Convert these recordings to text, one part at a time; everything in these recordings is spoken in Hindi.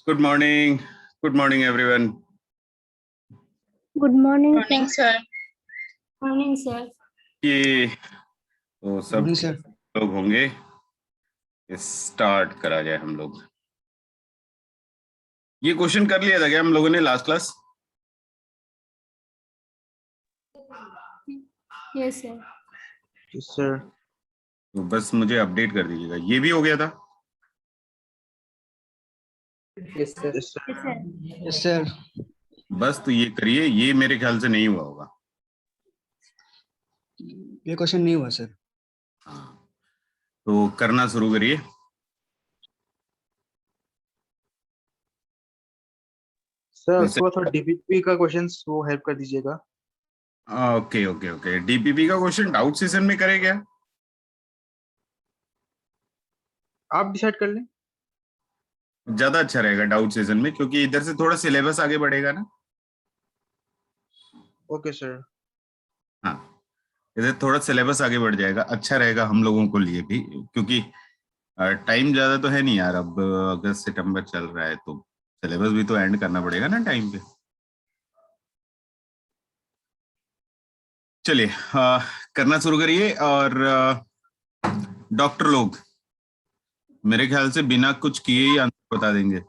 Good morning. Good morning, everyone. Good morning, Morning, sir. sir. Morning, sir. ये तो सब Morning, sir. लोग होंगे, स्टार्ट करा जाए हम लोग। ये क्वेश्चन कर लिया था क्या हम लोगों ने last class? Yes, sir. Yes, sir. तो बस मुझे अपडेट कर दीजिएगा। ये भी हो गया था? Yes, sir. Yes, sir. Yes, sir. Yes, sir. बस तो ये करिए, ये मेरे ख्याल से नहीं हुआ होगा। ये क्वेश्चन नहीं हुआ सर। हाँ, तो करना शुरू करिए। सर वैसे- उसको थोड़ा डीपीपी का क्वेश्चंस वो हेल्प कर दीजिएगा। ओके ओके ओके, डीपीपी का क्वेश्चन डाउट सेशन में करे क्या? आप डिसाइड कर लें। ज्यादा अच्छा रहेगा डाउट सेशन में, क्योंकि इधर से थोड़ा सिलेबस आगे बढ़ेगा ना। Okay sir. हाँ, इधर थोड़ा सिलेबस आगे बढ़ जाएगा, अच्छा रहेगा हम लोगों को लिए भी, क्योंकि टाइम ज्यादा तो है नहीं यार। अब अगस्त सितंबर चल रहा है तो सिलेबस भी तो एंड करना पड़ेगा ना टाइम पे। चलिए करना शुरू करिए। और डॉक्टर लोग मेरे ख्याल से बिना कुछ किए ही आंसर बता देंगे।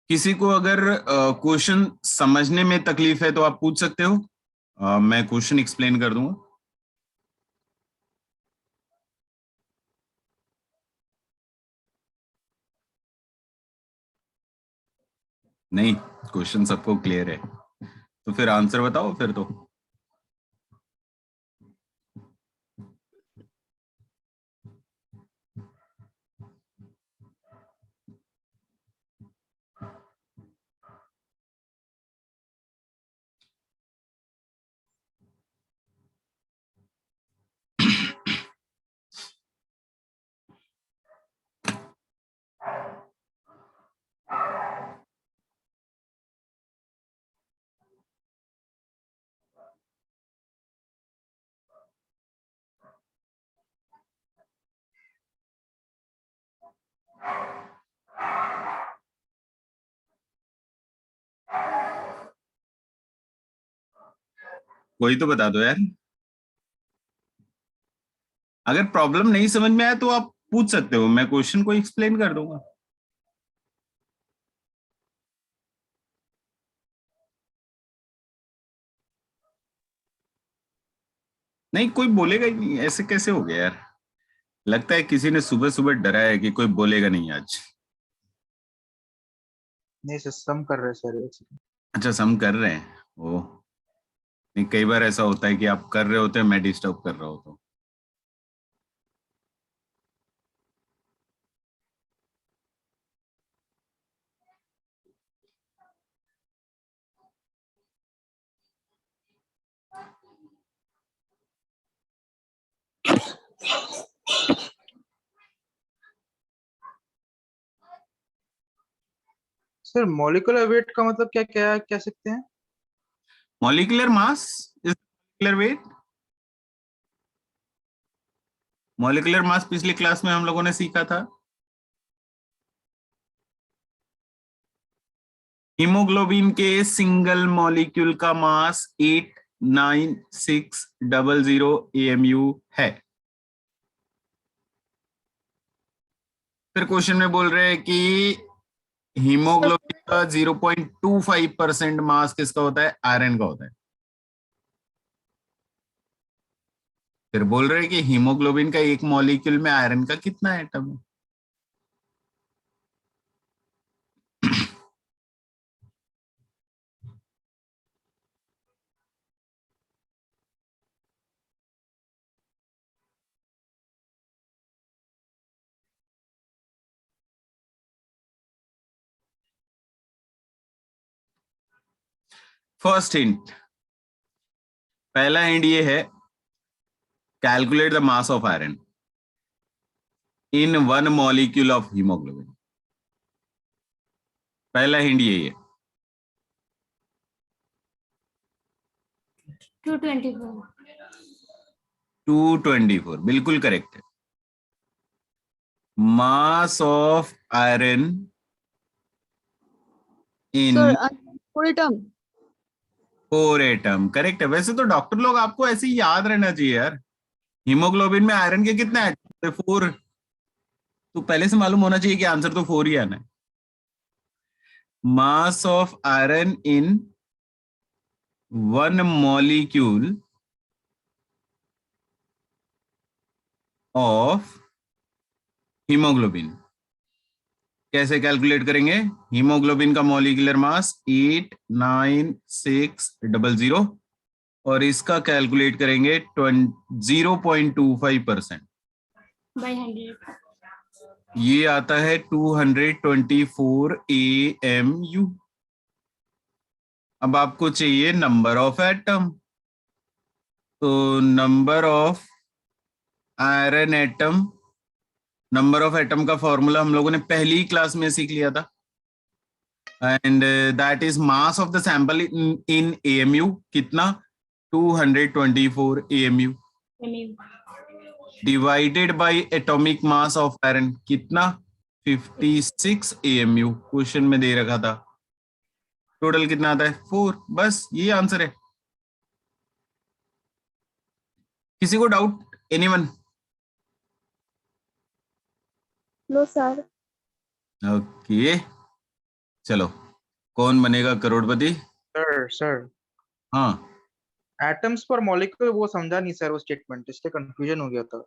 किसी को अगर क्वेश्चन समझने में तकलीफ है तो आप पूछ सकते हो, मैं क्वेश्चन एक्सप्लेन कर दूंगा। नहीं, क्वेश्चन सबको क्लियर है तो फिर आंसर बताओ फिर तो। कोई तो बता दो यार। अगर प्रॉब्लम नहीं समझ में आया तो आप पूछ सकते हो, मैं क्वेश्चन को एक्सप्लेन कर दूंगा। नहीं, कोई बोलेगा ही नहीं, ऐसे कैसे हो गया यार? लगता है किसी ने सुबह सुबह डराया है कि कोई बोलेगा नहीं आज। नहीं सर, सम कर रहे हैं सर। एक सेकंड। अच्छा, सम कर रहे हैं ओ। नहीं, कई बार ऐसा होता है कि आप कर रहे होते हैं, मैं डिस्टर्ब कर रहा होता हूँ। सर मॉलिक्यूलर वेट का मतलब क्या क्या कह सकते हैं? Molecular mass is molecular weight. Molecular mass पिछली क्लास में हम लोगों ने सीखा था। हीमोग्लोबिन के सिंगल मॉलिक्यूल का मास 89600 AMU है। फिर क्वेश्चन में बोल रहे हैं कि हीमोग्लोबिन का 0.25% मास किसका होता है? आयरन का होता है। फिर बोल रहे हैं कि हीमोग्लोबिन का एक मॉलिक्यूल में आयरन का कितना एटम है? फर्स्ट हिंट, पहला हिंट ये है, calculate the mass of iron in one molecule of haemoglobin. पहला हिंट यही है। 224. 224, बिल्कुल करेक्ट है। Mass of iron in Sir, for term. 4 atom, correct है। वैसे तो डॉक्टर लोग आपको ऐसे ही याद रहना चाहिए यार। हीमोग्लोबिन में आयरन के कितने एटम? 4। तो पहले से मालूम होना चाहिए कि आंसर तो 4 ही आना है। Mass of iron in 1 molecule of haemoglobin कैसे कैलकुलेट करेंगे? हीमोग्लोबिन का मॉलिक्यूलर मास 89600 और इसका कैलकुलेट करेंगे 0.25%। by 100. ये आता है 224 AMU। अब आपको चाहिए नंबर ऑफ एटम, तो number of iron atom, number of atom का फॉर्मूला हम लोगों ने पहली क्लास में सीख लिया था, and that is mass of the sample in AMU। कितना? 224 AMU MU. Divided by atomic mass of iron. कितना? 56 AMU। क्वेश्चन में दे रखा था। टोटल कितना आता है? 4। बस ये आंसर है। किसी को doubt? Anyone? No, sir. Okay, चलो, कौन बनेगा करोड़पति? सर हाँ, एटम्स पर मॉलिक्यूल वो समझा नहीं सर वो स्टेटमेंट, इसलिए कंफ्यूजन हो गया था।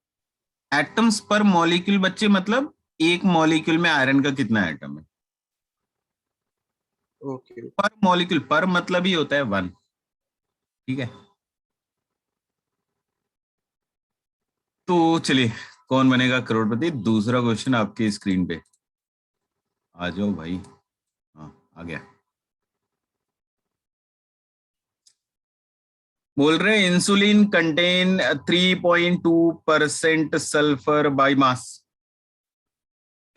एटम्स पर मॉलिक्यूल बच्चे मतलब एक मॉलिक्यूल में आयरन का कितना एटम है? ओके पर मॉलिक्यूल, पर मतलब ही होता है 1। ठीक है, तो चलिए, कौन बनेगा करोड़पति? दूसरा क्वेश्चन आपके स्क्रीन पे। आ जाओ भाई। हाँ, आ गया। बोल रहे हैं insulin contain 3.2% sulphur by mass.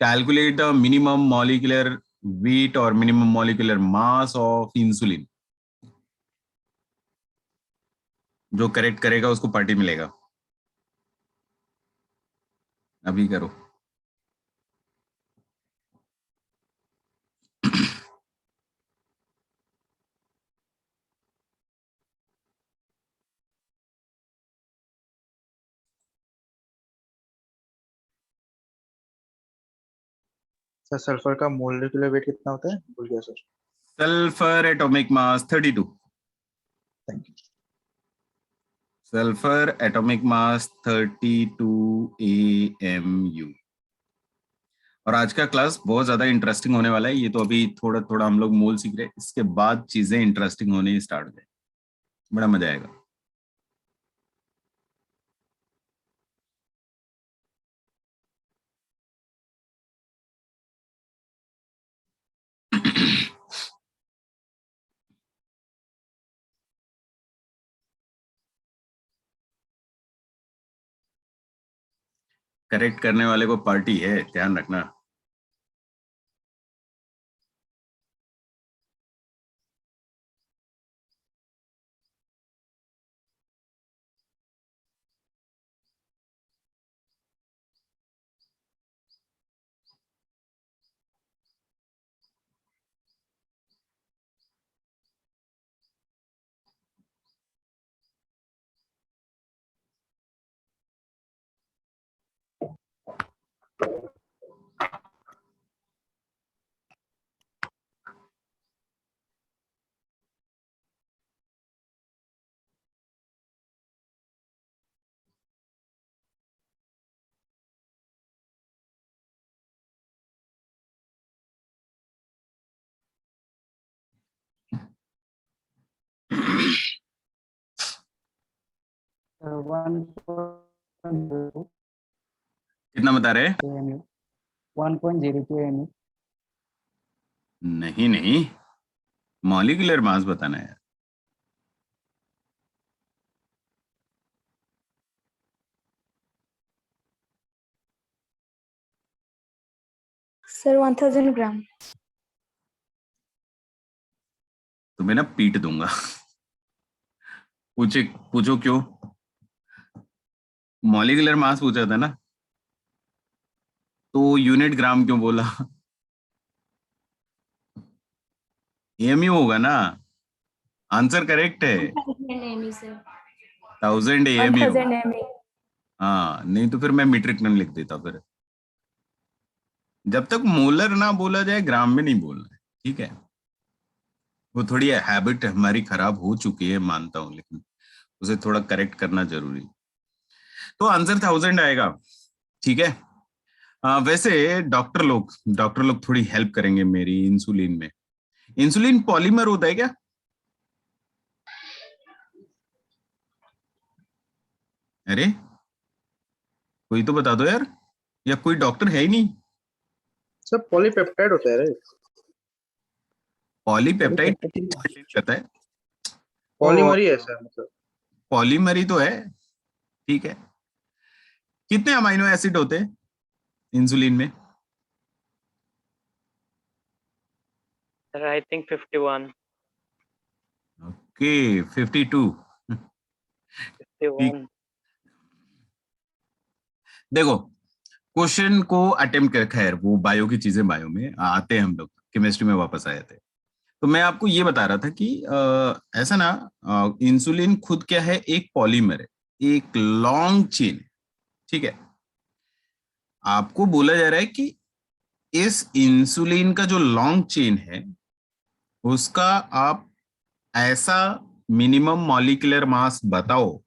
Calculate the minimum molecular weight और minimum molecular mass of insulin. जो करेक्ट करेगा उसको पार्टी मिलेगा। अभी करो। सर सल्फर का मोलिकुलर वेट कितना होता है? भूल गया sir. Sulphur atomic mass 32। Thank you. Sulphur atomic mass 32 AMU। और आज का क्लास बहुत ज्यादा इंटरेस्टिंग होने वाला है। ये तो अभी थोड़ा थोड़ा हम लोग मोल सीख रहे हैं, इसके बाद चीजें इंटरेस्टिंग होने स्टार्ट हो जाए, बड़ा मजा आएगा। करेक्ट करने वाले को पार्टी है, ध्यान रखना। कितना बता रहे? 1.02 MU. नहीं नहीं, मॉलिक्यूलर मास बताना है। Sir, 1000 gram. तुम्हें ना पीट दूंगा। पूछो क्यों? मॉलिक्यूलर मास पूछा था ना, तो यूनिट ग्राम क्यों बोला? एमयू होगा ना, आंसर करेक्ट है, 1000 ME sir. 1000 एमयू। 1000 ME. हाँ, नहीं तो फिर मैं मीट्रिक टन लिख देता। फिर जब तक मोलर ना बोला जाए, ग्राम में नहीं बोलना है, ठीक है? वो थोड़ी हैबिट हमारी खराब हो चुकी है, मानता हूं, लेकिन उसे थोड़ा करेक्ट करना जरूरी। तो आंसर 1000 आएगा, ठीक है? वैसे डॉक्टर लोग थोड़ी हेल्प करेंगे मेरी इंसुलिन में। इंसुलिन पॉलीमर होता है क्या? अरे कोई तो बता दो यार, या कोई डॉक्टर है ही नहीं? सर पॉलीपेप्टाइड होता है राइट? पॉलीपेप्टाइड करता है, पॉलीमर ही है सर, मतलब पॉलीमर ही तो है, ठीक है? कितने अमाइनो एसिड होते हैं इंसुलिन में? Sir, I think 51. ओके, 52। 51. देखो, क्वेश्चन को अटेम्प्ट कर, खैर वो बायो की चीजें बायो में आते हैं, हम लोग केमिस्ट्री में वापस आए थे। तो मैं आपको ये बता रहा था कि ऐसा ना, इंसुलिन खुद क्या है, एक पॉलीमर है, एक लॉन्ग चेन, ठीक है? आपको बोला जा रहा है कि इस इंसुलिन का जो लॉन्ग चेन है, उसका आप ऐसा मिनिमम मॉलिक्यूलर मास बताओ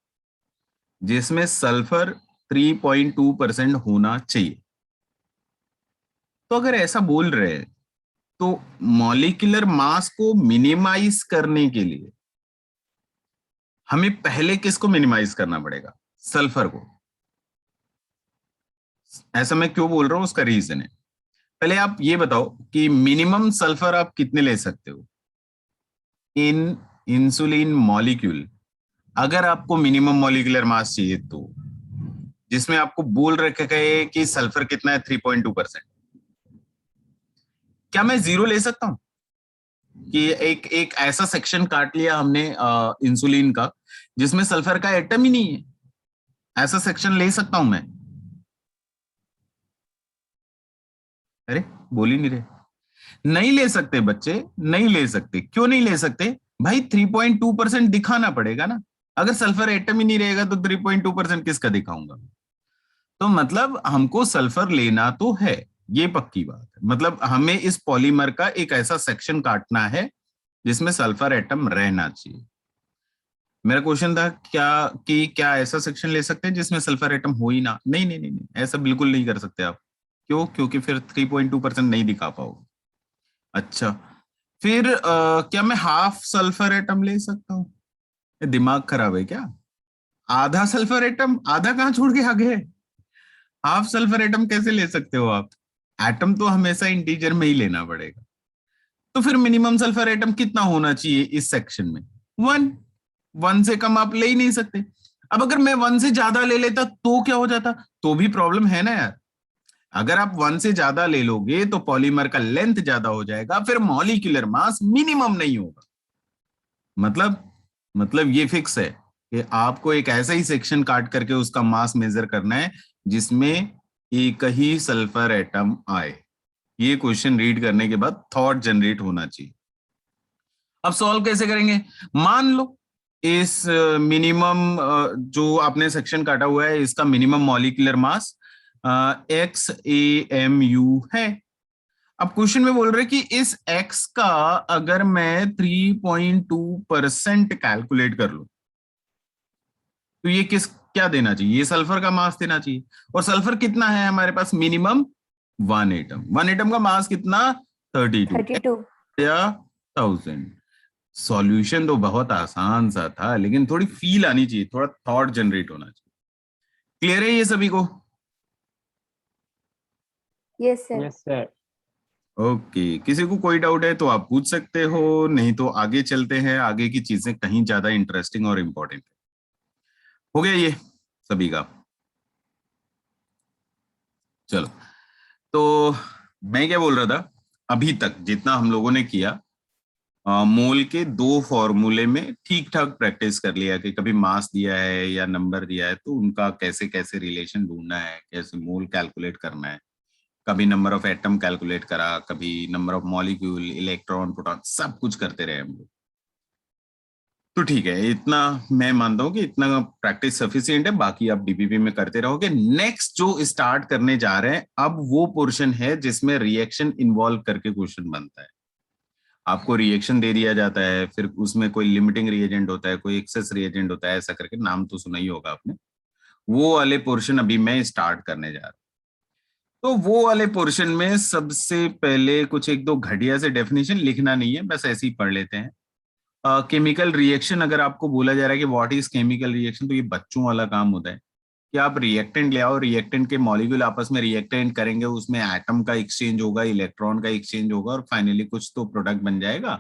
जिसमें सल्फर 3.2% होना चाहिए। तो अगर ऐसा बोल रहे हैं, तो मॉलिक्यूलर मास को मिनिमाइज करने के लिए हमें पहले किसको मिनिमाइज करना पड़ेगा? सल्फर को। ऐसा मैं क्यों बोल रहा हूं, उसका रीजन है। पहले आप ये बताओ कि मिनिमम सल्फर आप कितने ले सकते हो इन इंसुलिन मॉलिक्यूल? अगर आपको मिनिमम मॉलिक्यूलर मास चाहिए, तो जिसमें आपको बोल रखे गए कि सल्फर कितना है, 3.2%, क्या मैं जीरो ले सकता हूं? कि एक एक ऐसा सेक्शन काट लिया हमने इंसुलिन का जिसमें सल्फर का एटम ही नहीं है, ऐसा सेक्शन ले सकता हूं मैं? अरे बोल ही नहीं रहे। नहीं ले सकते बच्चे, नहीं ले सकते। क्यों नहीं ले सकते भाई? 3.2% दिखाना पड़ेगा ना। अगर सल्फर एटम ही नहीं रहेगा तो 3.2% किसका दिखाऊंगा? तो मतलब हमको सल्फर लेना तो है, ये पक्की बात है। मतलब हमें इस पॉलीमर का एक ऐसा सेक्शन काटना है जिसमें सल्फर एटम रहना चाहिए। मेरा क्वेश्चन था क्या, कि क्या ऐसा सेक्शन ले सकते हैं जिसमें सल्फर एटम हो ही ना? नहीं नहीं नहीं नहीं, ऐसा बिल्कुल नहीं कर सकते आप। क्यों? क्योंकि फिर 3.2% नहीं दिखा पाओगे। अच्छा, फिर क्या मैं हाफ सल्फर एटम ले सकता हूँ? ये दिमाग खराब है क्या? आधा सल्फर एटम? आधा कहाँ छोड़ के आगे है? हाफ सल्फर एटम कैसे ले सकते हो आप? एटम तो हमेशा इंटीजर में ही लेना पड़ेगा। तो फिर मिनिमम सल्फर एटम कितना होना चाहिए इस सेक्शन में? 1। 1 से कम आप ले ही नहीं सकते। अब अगर मैं 1 से ज्यादा ले लेता तो क्या हो जाता? तो भी प्रॉब्लम है ना यार। अगर आप 1 से ज्यादा ले लोगे तो पॉलीमर का लेंथ ज्यादा हो जाएगा, फिर मॉलिक्यूलर मास मिनिमम नहीं होगा। मतलब ये फिक्स है कि आपको एक ऐसा ही सेक्शन काट करके उसका मास मेजर करना है जिसमें एक ही सल्फर एटम आए। ये क्वेश्चन रीड करने के बाद थॉट जनरेट होना चाहिए। अब सॉल्व कैसे करेंगे? मान लो इस मिनिमम जो आपने सेक्शन काटा हुआ है, इसका मिनिमम मॉलिक्यूलर मास XAMU है। अब क्वेश्चन में बोल रहे कि इस x का अगर मैं 3.2% कैलकुलेट कर लूं, तो ये क्या देना चाहिए? ये सल्फर का मास देना चाहिए। और सल्फर कितना है हमारे पास? Minimum 1 atom. 1 एटम का मास कितना? 32 32. या 1000। सॉल्यूशन तो बहुत आसान सा था, लेकिन थोड़ी फील आनी चाहिए, थोड़ा थॉट जनरेट होना चाहिए। क्लियर है ये सभी को? Yes, sir. Yes, sir. Okay, किसी को कोई डाउट है तो आप पूछ सकते हो, नहीं तो आगे चलते हैं। आगे की चीजें कहीं ज्यादा इंटरेस्टिंग और इंपॉर्टेंट है। हो गया ये सभी का? चलो, तो मैं क्या बोल रहा था, अभी तक जितना हम लोगों ने किया, मोल के दो फॉर्मूले में ठीक ठाक प्रैक्टिस कर लिया कि कभी मास दिया है या नंबर दिया है तो उनका कैसे कैसे रिलेशन ढूंढना है, कैसे मोल कैलकुलेट करना है, कभी नंबर ऑफ एटम कैलकुलेट करा, कभी number of molecule, electron, proton, सब कुछ करते रहे हम लोग। तो ठीक है, इतना मैं मानता हूँ कि इतना प्रैक्टिस सफिशिएंट है, बाकी आप डीपीपी में करते रहोगे। नेक्स्ट जो स्टार्ट करने जा रहे हैं अब वो पोर्शन है जिसमें रिएक्शन इन्वॉल्व करके क्वेश्चन बनता है। आपको रिएक्शन दे दिया जाता है, फिर उसमें कोई लिमिटिंग रिएजेंट होता है, कोई एक्सेस रिएजेंट होता है, ऐसा करके नाम तो सुना ही होगा आपने। वो वाले पोर्शन अभी मैं स्टार्ट करने जा रहा हूँ। तो वो वाले पोर्शन में सबसे पहले कुछ एक दो घटिया से डेफिनेशन लिखना नहीं है, बस ऐसे ही पढ़ लेते हैं। केमिकल रिएक्शन अगर आपको बोला जा रहा है कि व्हाट इज केमिकल रिएक्शन, तो ये बच्चों वाला काम होता है कि आप रिएक्टेंट ले आओ, रिएक्टेंट के मॉलिक्यूल आपस में रिएक्टेंट करेंगे, उसमें एटम का एक्सचेंज होगा, इलेक्ट्रॉन का एक्सचेंज होगा और फाइनली कुछ तो प्रोडक्ट बन जाएगा,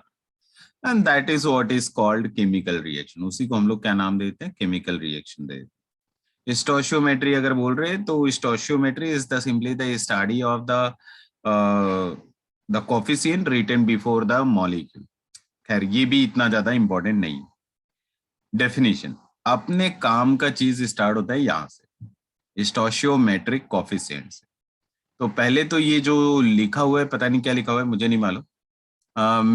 and that is what is called chemical reaction. उसी को हम लोग क्या नाम देते हैं? केमिकल रिएक्शन देते हैं। स्टोइचियोमेट्री अगर बोल रहे हैं तो stoichiometry is the simply the study of the coefficient written before the molecule. खैर ये भी इतना ज्यादा इंपॉर्टेंट नहीं। डेफिनेशन, अपने काम का चीज स्टार्ट होता है यहां से, स्टोइचियोमेट्रिक कोफिशिएंट से। तो पहले तो ये जो लिखा हुआ है, पता नहीं क्या लिखा हुआ है, मुझे नहीं मालूम।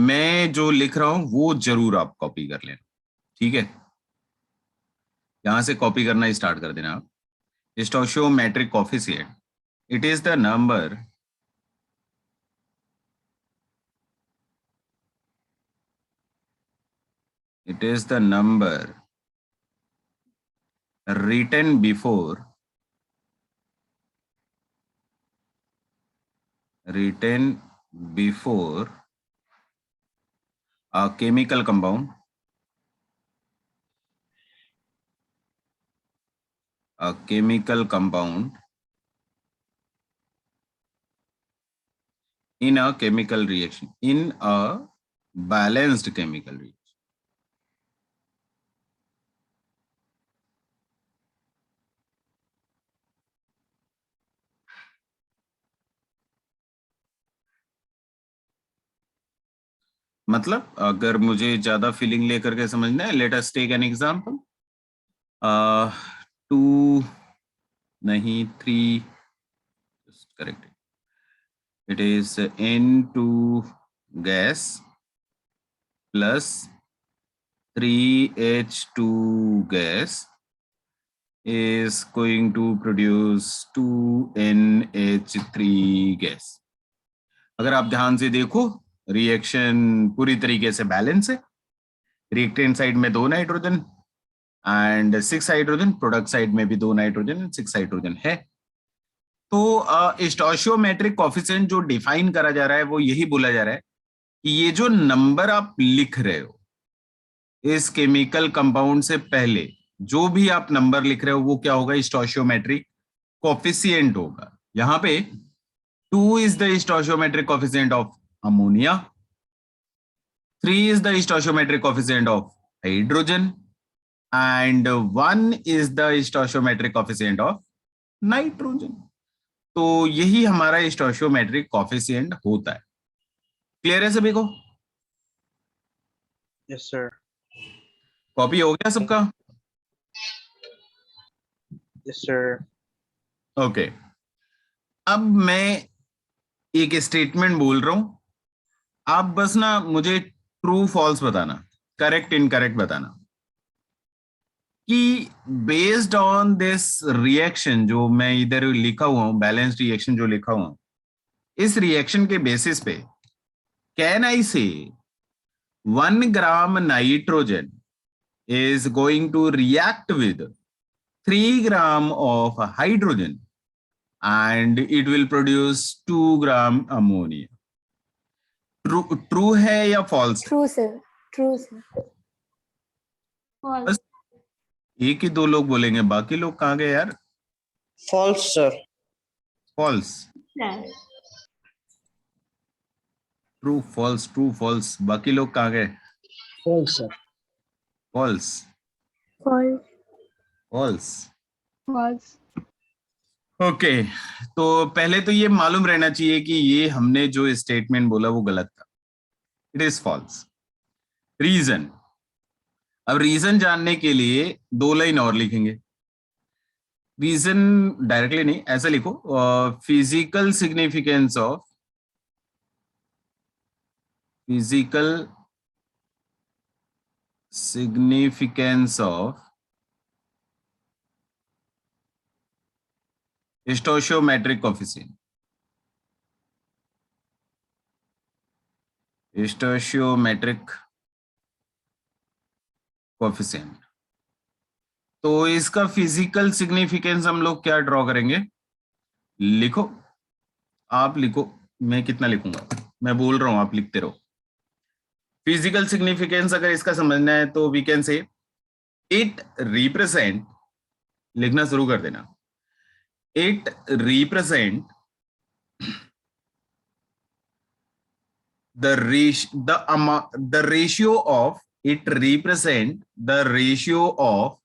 मैं जो लिख रहा हूं वो जरूर आप कॉपी कर लेना, ठीक है? यहां से कॉपी करना स्टार्ट कर देना आप। Stoichiometric coefficient, it is the number written before a chemical compound in a chemical reaction, in a balanced chemical reaction. मतलब अगर मुझे ज्यादा फीलिंग लेकर के समझना है, let us take an example. 2 नहीं 3, correct, it is N2 gas plus 3H2 gas is going to produce 2NH3 gas। अगर आप ध्यान से देखो रिएक्शन पूरी तरीके से बैलेंस है। रिएक्टेंट साइड में 2 nitrogen and 6 hydrogen, product side में भी 2 नाइट्रोजन 6 हाइड्रोजन है। तो स्टोइचियोमेट्रिक कोफिशिएंट जो डिफाइन करा जा रहा है वो यही बोला जा रहा है कि ये जो नंबर आप लिख रहे हो इस केमिकल कंपाउंड से पहले, जो भी आप नंबर लिख रहे हो वो क्या होगा? स्टोइचियोमेट्रिक कोफिशिएंट होगा। यहाँ पे 2 is the stoichiometric coefficient of ammonia, 3 is the stoichiometric coefficient of hydrogen, and 1 is the stoichiometric coefficient of nitrogen। तो यही हमारा स्टोइचियोमेट्रिक कोफिशिएंट होता है। क्लियर है सभी को? Yes, sir. कॉपी हो गया सबका? Yes, sir. ओके, अब मैं एक स्टेटमेंट बोल रहा हूं, आप बस ना मुझे ट्रू फॉल्स बताना, करेक्ट इनकरेक्ट बताना कि बेस्ड ऑन दिस रिएक्शन जो मैं इधर लिखा हुआ हूं, बैलेंस्ड रिएक्शन जो लिखा हुआ हूं, इस रिएक्शन के बेसिस पे कैन आई से 1 gram nitrogen is going to react with 3 gram of hydrogen and it will produce 2 gram ammonia। True है या false? True, sir. True, sir. बस एक ही दो लोग बोलेंगे, बाकी लोग कहाँ गए यार? False, sir. False, true false, true false, बाकी लोग कहाँ गए? False, sir. False, False. False. False. Okay, तो पहले तो ये मालूम रहना चाहिए कि ये हमने जो स्टेटमेंट बोला वो गलत था। It is false. रीजन, अब रीजन जानने के लिए 2 लाइन और लिखेंगे। रीजन डायरेक्टली नहीं, ऐसा लिखो, physical significance of stoichiometric coefficient, तो इसका फिजिकल सिग्निफिकेंस हम लोग क्या ड्रॉ करेंगे? लिखो, आप लिखो, मैं कितना लिखूंगा, मैं बोल रहा हूं आप लिखते रहो। फिजिकल सिग्निफिकेंस अगर इसका समझना है तो we can say it represent, लिखना शुरू कर देना, it represent the ratio of, it represent the ratio of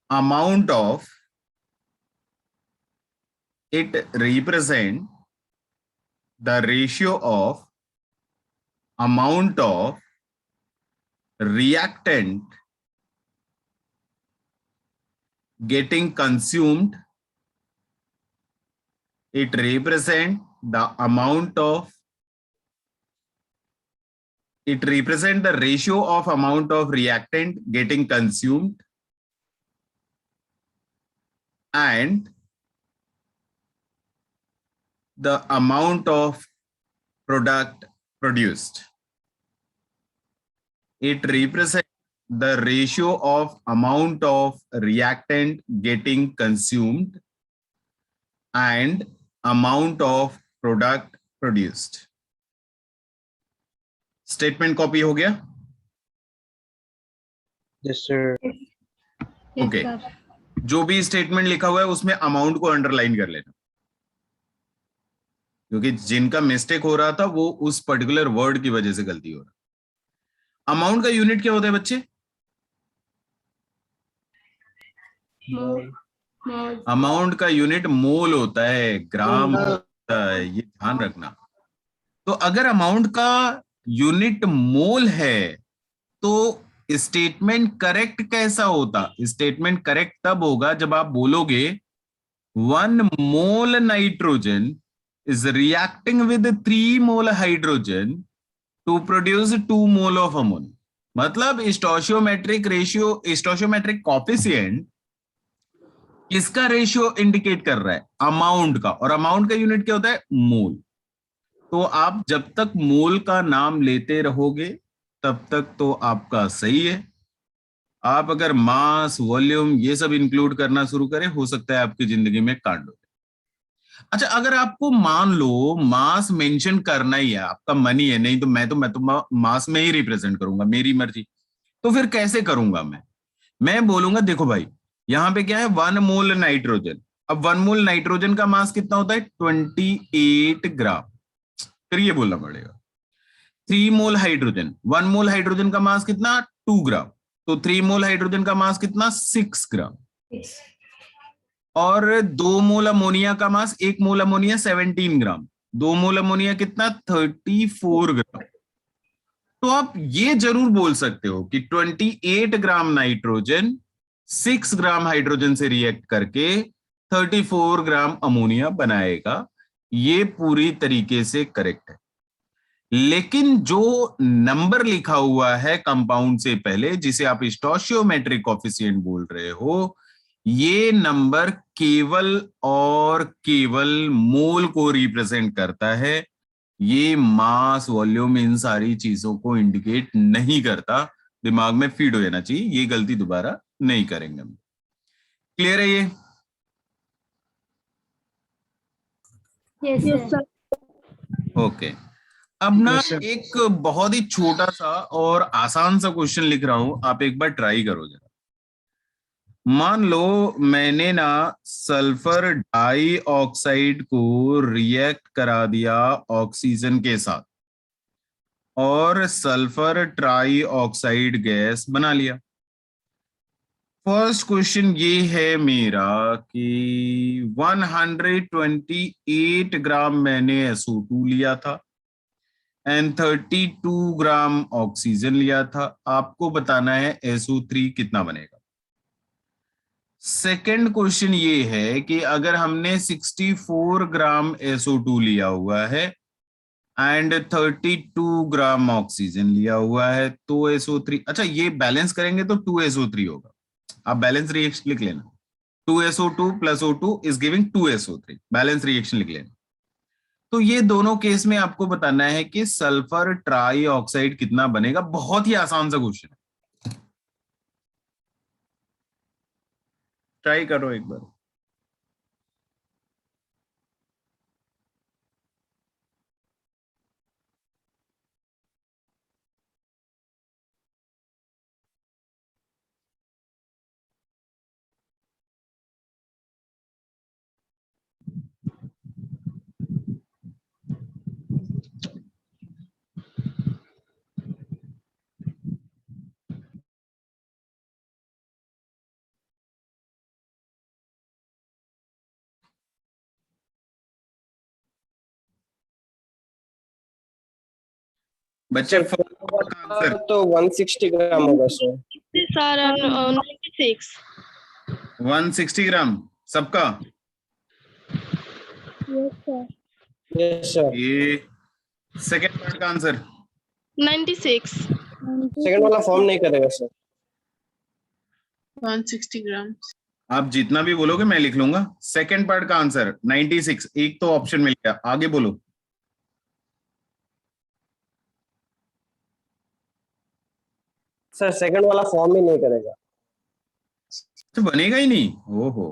amount of, it represent the ratio of amount of reactant getting consumed, it represent the amount of, it represent the ratio of amount of reactant getting consumed and the amount of product produced. It represents the ratio of amount of reactant getting consumed and amount of product produced. Statement copy हो गया? Yes, sir. Yes, Okay. sir. जो भी स्टेटमेंट लिखा हुआ है उसमें अमाउंट को अंडरलाइन कर लेना, क्योंकि जिनका मिस्टेक हो रहा था वो उस पर्टिकुलर वर्ड की वजह से गलती हो रहा। अमाउंट का यूनिट क्या होता है बच्चे? Mole. अमाउंट का यूनिट मोल होता है, ग्राम होता है, ये ध्यान रखना। तो अगर अमाउंट का यूनिट मोल है तो स्टेटमेंट करेक्ट कैसा होता? स्टेटमेंट करेक्ट तब होगा जब आप बोलोगे 1 mole nitrogen is reacting with 3 mole hydrogen to produce 2 mole of ammonia। मतलब स्टोशियोमेट्रिक रेशियो, स्टोशियोमेट्रिक कॉफिशिएंट किसका रेशियो इंडिकेट कर रहा है? अमाउंट का, और अमाउंट का यूनिट क्या होता है? मोल। तो आप जब तक मोल का नाम लेते रहोगे तब तक तो आपका सही है। आप अगर मास, वॉल्यूम ये सब इंक्लूड करना शुरू करें, हो सकता है आपकी जिंदगी में कांड हो जाए। अच्छा, अगर आपको मान लो मास मेंशन करना ही है, आपका मनी है, नहीं तो मैं तो मास में ही रिप्रेजेंट करूंगा, मेरी मर्जी, तो फिर कैसे करूंगा मैं बोलूंगा देखो भाई, यहां पे क्या है? 1 मोल नाइट्रोजन। अब 1 मोल नाइट्रोजन का मास कितना होता है? 28 ग्राम। फिर ये बोलना पड़ेगा 3 मोल हाइड्रोजन, 1 मोल हाइड्रोजन का मास कितना? 2 ग्राम। तो 3 मोल हाइड्रोजन का मास कितना? 6 ग्राम। और 2 मोल अमोनिया का मास, 1 मोल अमोनिया 17 ग्राम, 2 मोल अमोनिया कितना? 34 ग्राम। तो आप ये जरूर बोल सकते हो कि 28 ग्राम नाइट्रोजन 6 ग्राम हाइड्रोजन से रिएक्ट करके 34 ग्राम अमोनिया बनाएगा। ये पूरी तरीके से करेक्ट है। लेकिन जो नंबर लिखा हुआ है कंपाउंड से पहले, जिसे आप स्टोशियोमेट्रिक कॉफिशिएंट बोल रहे हो, ये नंबर केवल और केवल मोल को रिप्रेजेंट करता है। ये मास, वॉल्यूम, इन सारी चीजों को इंडिकेट नहीं करता। दिमाग में फीड हो जाना चाहिए, ये गलती दोबारा नहीं करेंगे हम। क्लियर है ये? Yes, sir. ओके। अब ना Yes, sir. एक बहुत ही छोटा सा और आसान सा क्वेश्चन लिख रहा हूं, आप एक बार ट्राई करो जरा। मान लो मैंने ना सल्फर डाई ऑक्साइड को रिएक्ट करा दिया ऑक्सीजन के साथ और सल्फर ट्राई ऑक्साइड गैस बना लिया। फर्स्ट क्वेश्चन ये है मेरा कि 128 ग्राम मैंने SO2 लिया था, एंड 32 ग्राम ऑक्सीजन लिया था। आपको बताना है SO3 कितना बनेगा। सेकंड क्वेश्चन ये है कि अगर हमने 64 ग्राम SO2 लिया हुआ है एंड 32 ग्राम ऑक्सीजन लिया हुआ है तो SO3, अच्छा ये बैलेंस करेंगे तो 2SO3 होगा। आप बैलेंस रिएक्शन लिख लेना, 2SO2 plus O2 is giving 2SO3, balance reaction लिख लेना। तो ये दोनों केस में आपको बताना है कि सल्फर ट्राई ऑक्साइड कितना बनेगा। बहुत ही आसान सा क्वेश्चन है, ट्राई करो एक बार। बच्चे आंसर तो 160 ग्राम होगा सर। Sir, 96. 160 ग्राम सबका। Yes, sir. Yes sir. ये सेकेंड पार्ट का आंसर 96. सेकंड वाला फॉर्म नहीं करेगा सर। 160 grams. आप जितना भी बोलोगे मैं लिख लूंगा। सेकेंड पार्ट का आंसर 96, एक तो ऑप्शन मिल गया, आगे बोलो। सर सेकंड वाला फॉर्म ही नहीं करेगा। तो बनेगा ही नहीं। ओहो,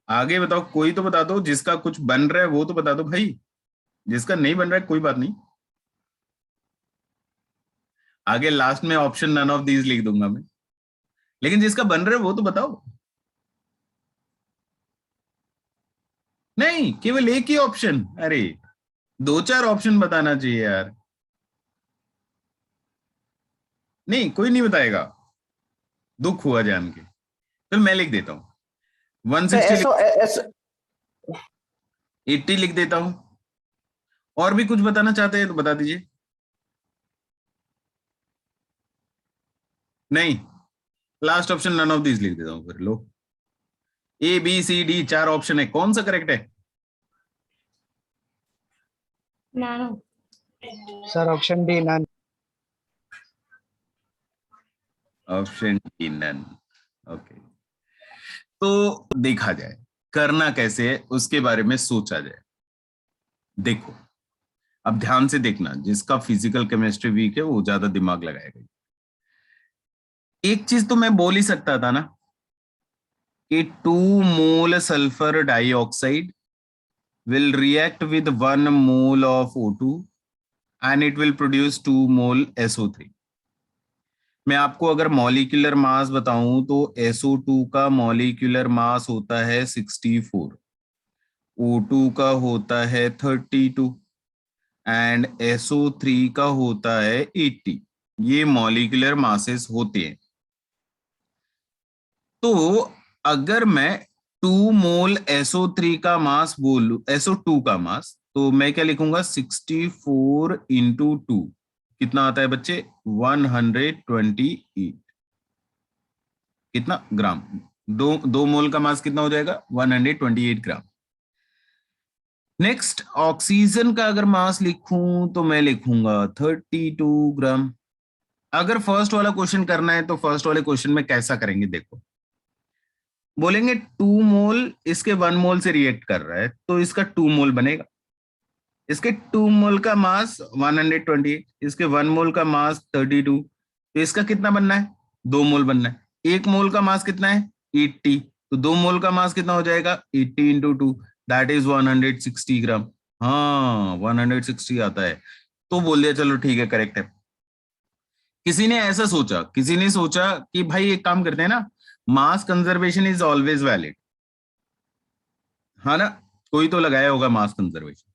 आगे बताओ, कोई तो बता दो, जिसका कुछ बन रहा है वो तो बता दो भाई, जिसका नहीं बन रहा है कोई बात नहीं, आगे लास्ट में ऑप्शन नन ऑफ दीज लिख दूंगा मैं, लेकिन जिसका बन रहा है वो तो बताओ। नहीं, केवल एक ही ऑप्शन, अरे 2-4 ऑप्शन बताना चाहिए यार। नहीं, कोई नहीं बताएगा, दुख हुआ जान के। चल मैं लिख देता हूं 160, 80 लिख देता हूं। और भी कुछ बताना चाहते हैं तो बता दीजिए। नहीं, last option none of these लिख देता हूं फिर। लो, ABCD 4 ऑप्शन है, कौन सा करेक्ट है? Nano. Sir, option D, none. Option D none. Okay, तो देखा जाए करना कैसे है उसके बारे में सोचा जाए। देखो, अब ध्यान से देखना, जिसका फिजिकल केमिस्ट्री वीक है वो ज्यादा दिमाग लगाएगा। एक चीज तो मैं बोल ही सकता था ना कि 2 मोल sulphur dioxide will react with 1 mole of O2 and it will produce 2 mole SO3। मैं आपको अगर मॉलिक्यूलर मास बताऊं तो SO2 का मॉलिक्यूलर मास होता है 64, O2 का होता है 32 एंड SO3 का होता है 80। ये मॉलिक्यूलर मासेस होते हैं। तो अगर मैं 2 मोल SO3 का मास बोलूं, SO2 का मास, तो मैं क्या लिखूंगा 64 इंटू 2 कितना आता है बच्चे 128। कितना ग्राम? दो मोल का मास कितना हो जाएगा 128 ग्राम। नेक्स्ट, ऑक्सीजन का अगर मास लिखूं तो मैं लिखूंगा 32 ग्राम। अगर फर्स्ट वाला क्वेश्चन करना है तो फर्स्ट वाले क्वेश्चन में कैसा करेंगे, देखो, बोलेंगे 2 मोल इसके 1 मोल से रिएक्ट कर रहा है तो इसका 2 मोल बनेगा। इसके 2 मोल का मास 128, इसके 1 मोल का मास 32, तो इसका कितना बनना है 2 मोल बनना है। 1 मोल का मास कितना है 80, तो 2 मोल का मास कितना हो जाएगा 80 इंटू 2, दैट इज 160 ग्राम। हाँ 160 आता है, तो बोल दिया चलो ठीक है करेक्ट है। किसी ने ऐसा सोचा, किसी ने सोचा कि भाई एक काम करते हैं ना, mass conservation is always valid, हाँ ना, कोई तो लगाया होगा मास कंजर्वेशन।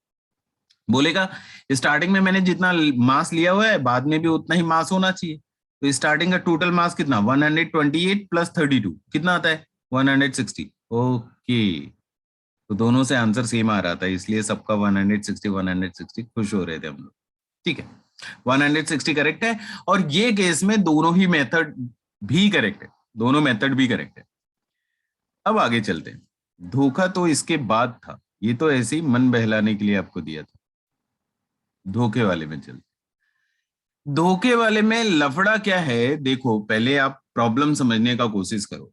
बोलेगा स्टार्टिंग में मैंने जितना मास लिया हुआ है बाद में भी उतना ही मास होना चाहिए, तो स्टार्टिंग का टोटल मास कितना 128 प्लस 32 कितना आता है 160। ओके, तो दोनों से आंसर सेम आ रहा था, इसलिए सबका 160 खुश हो रहे थे हम लोग। ठीक है, 160 करेक्ट है, और ये केस में दोनों ही मेथड भी करेक्ट है, दोनों मेथड भी करेक्ट है। अब आगे चलते हैं। धोखा तो इसके बाद था, ये तो ऐसे ही मन बहलाने के लिए आपको दिया था। धोखे वाले में चलते। धोखे वाले में लफड़ा क्या है, देखो पहले आप प्रॉब्लम समझने का कोशिश करो।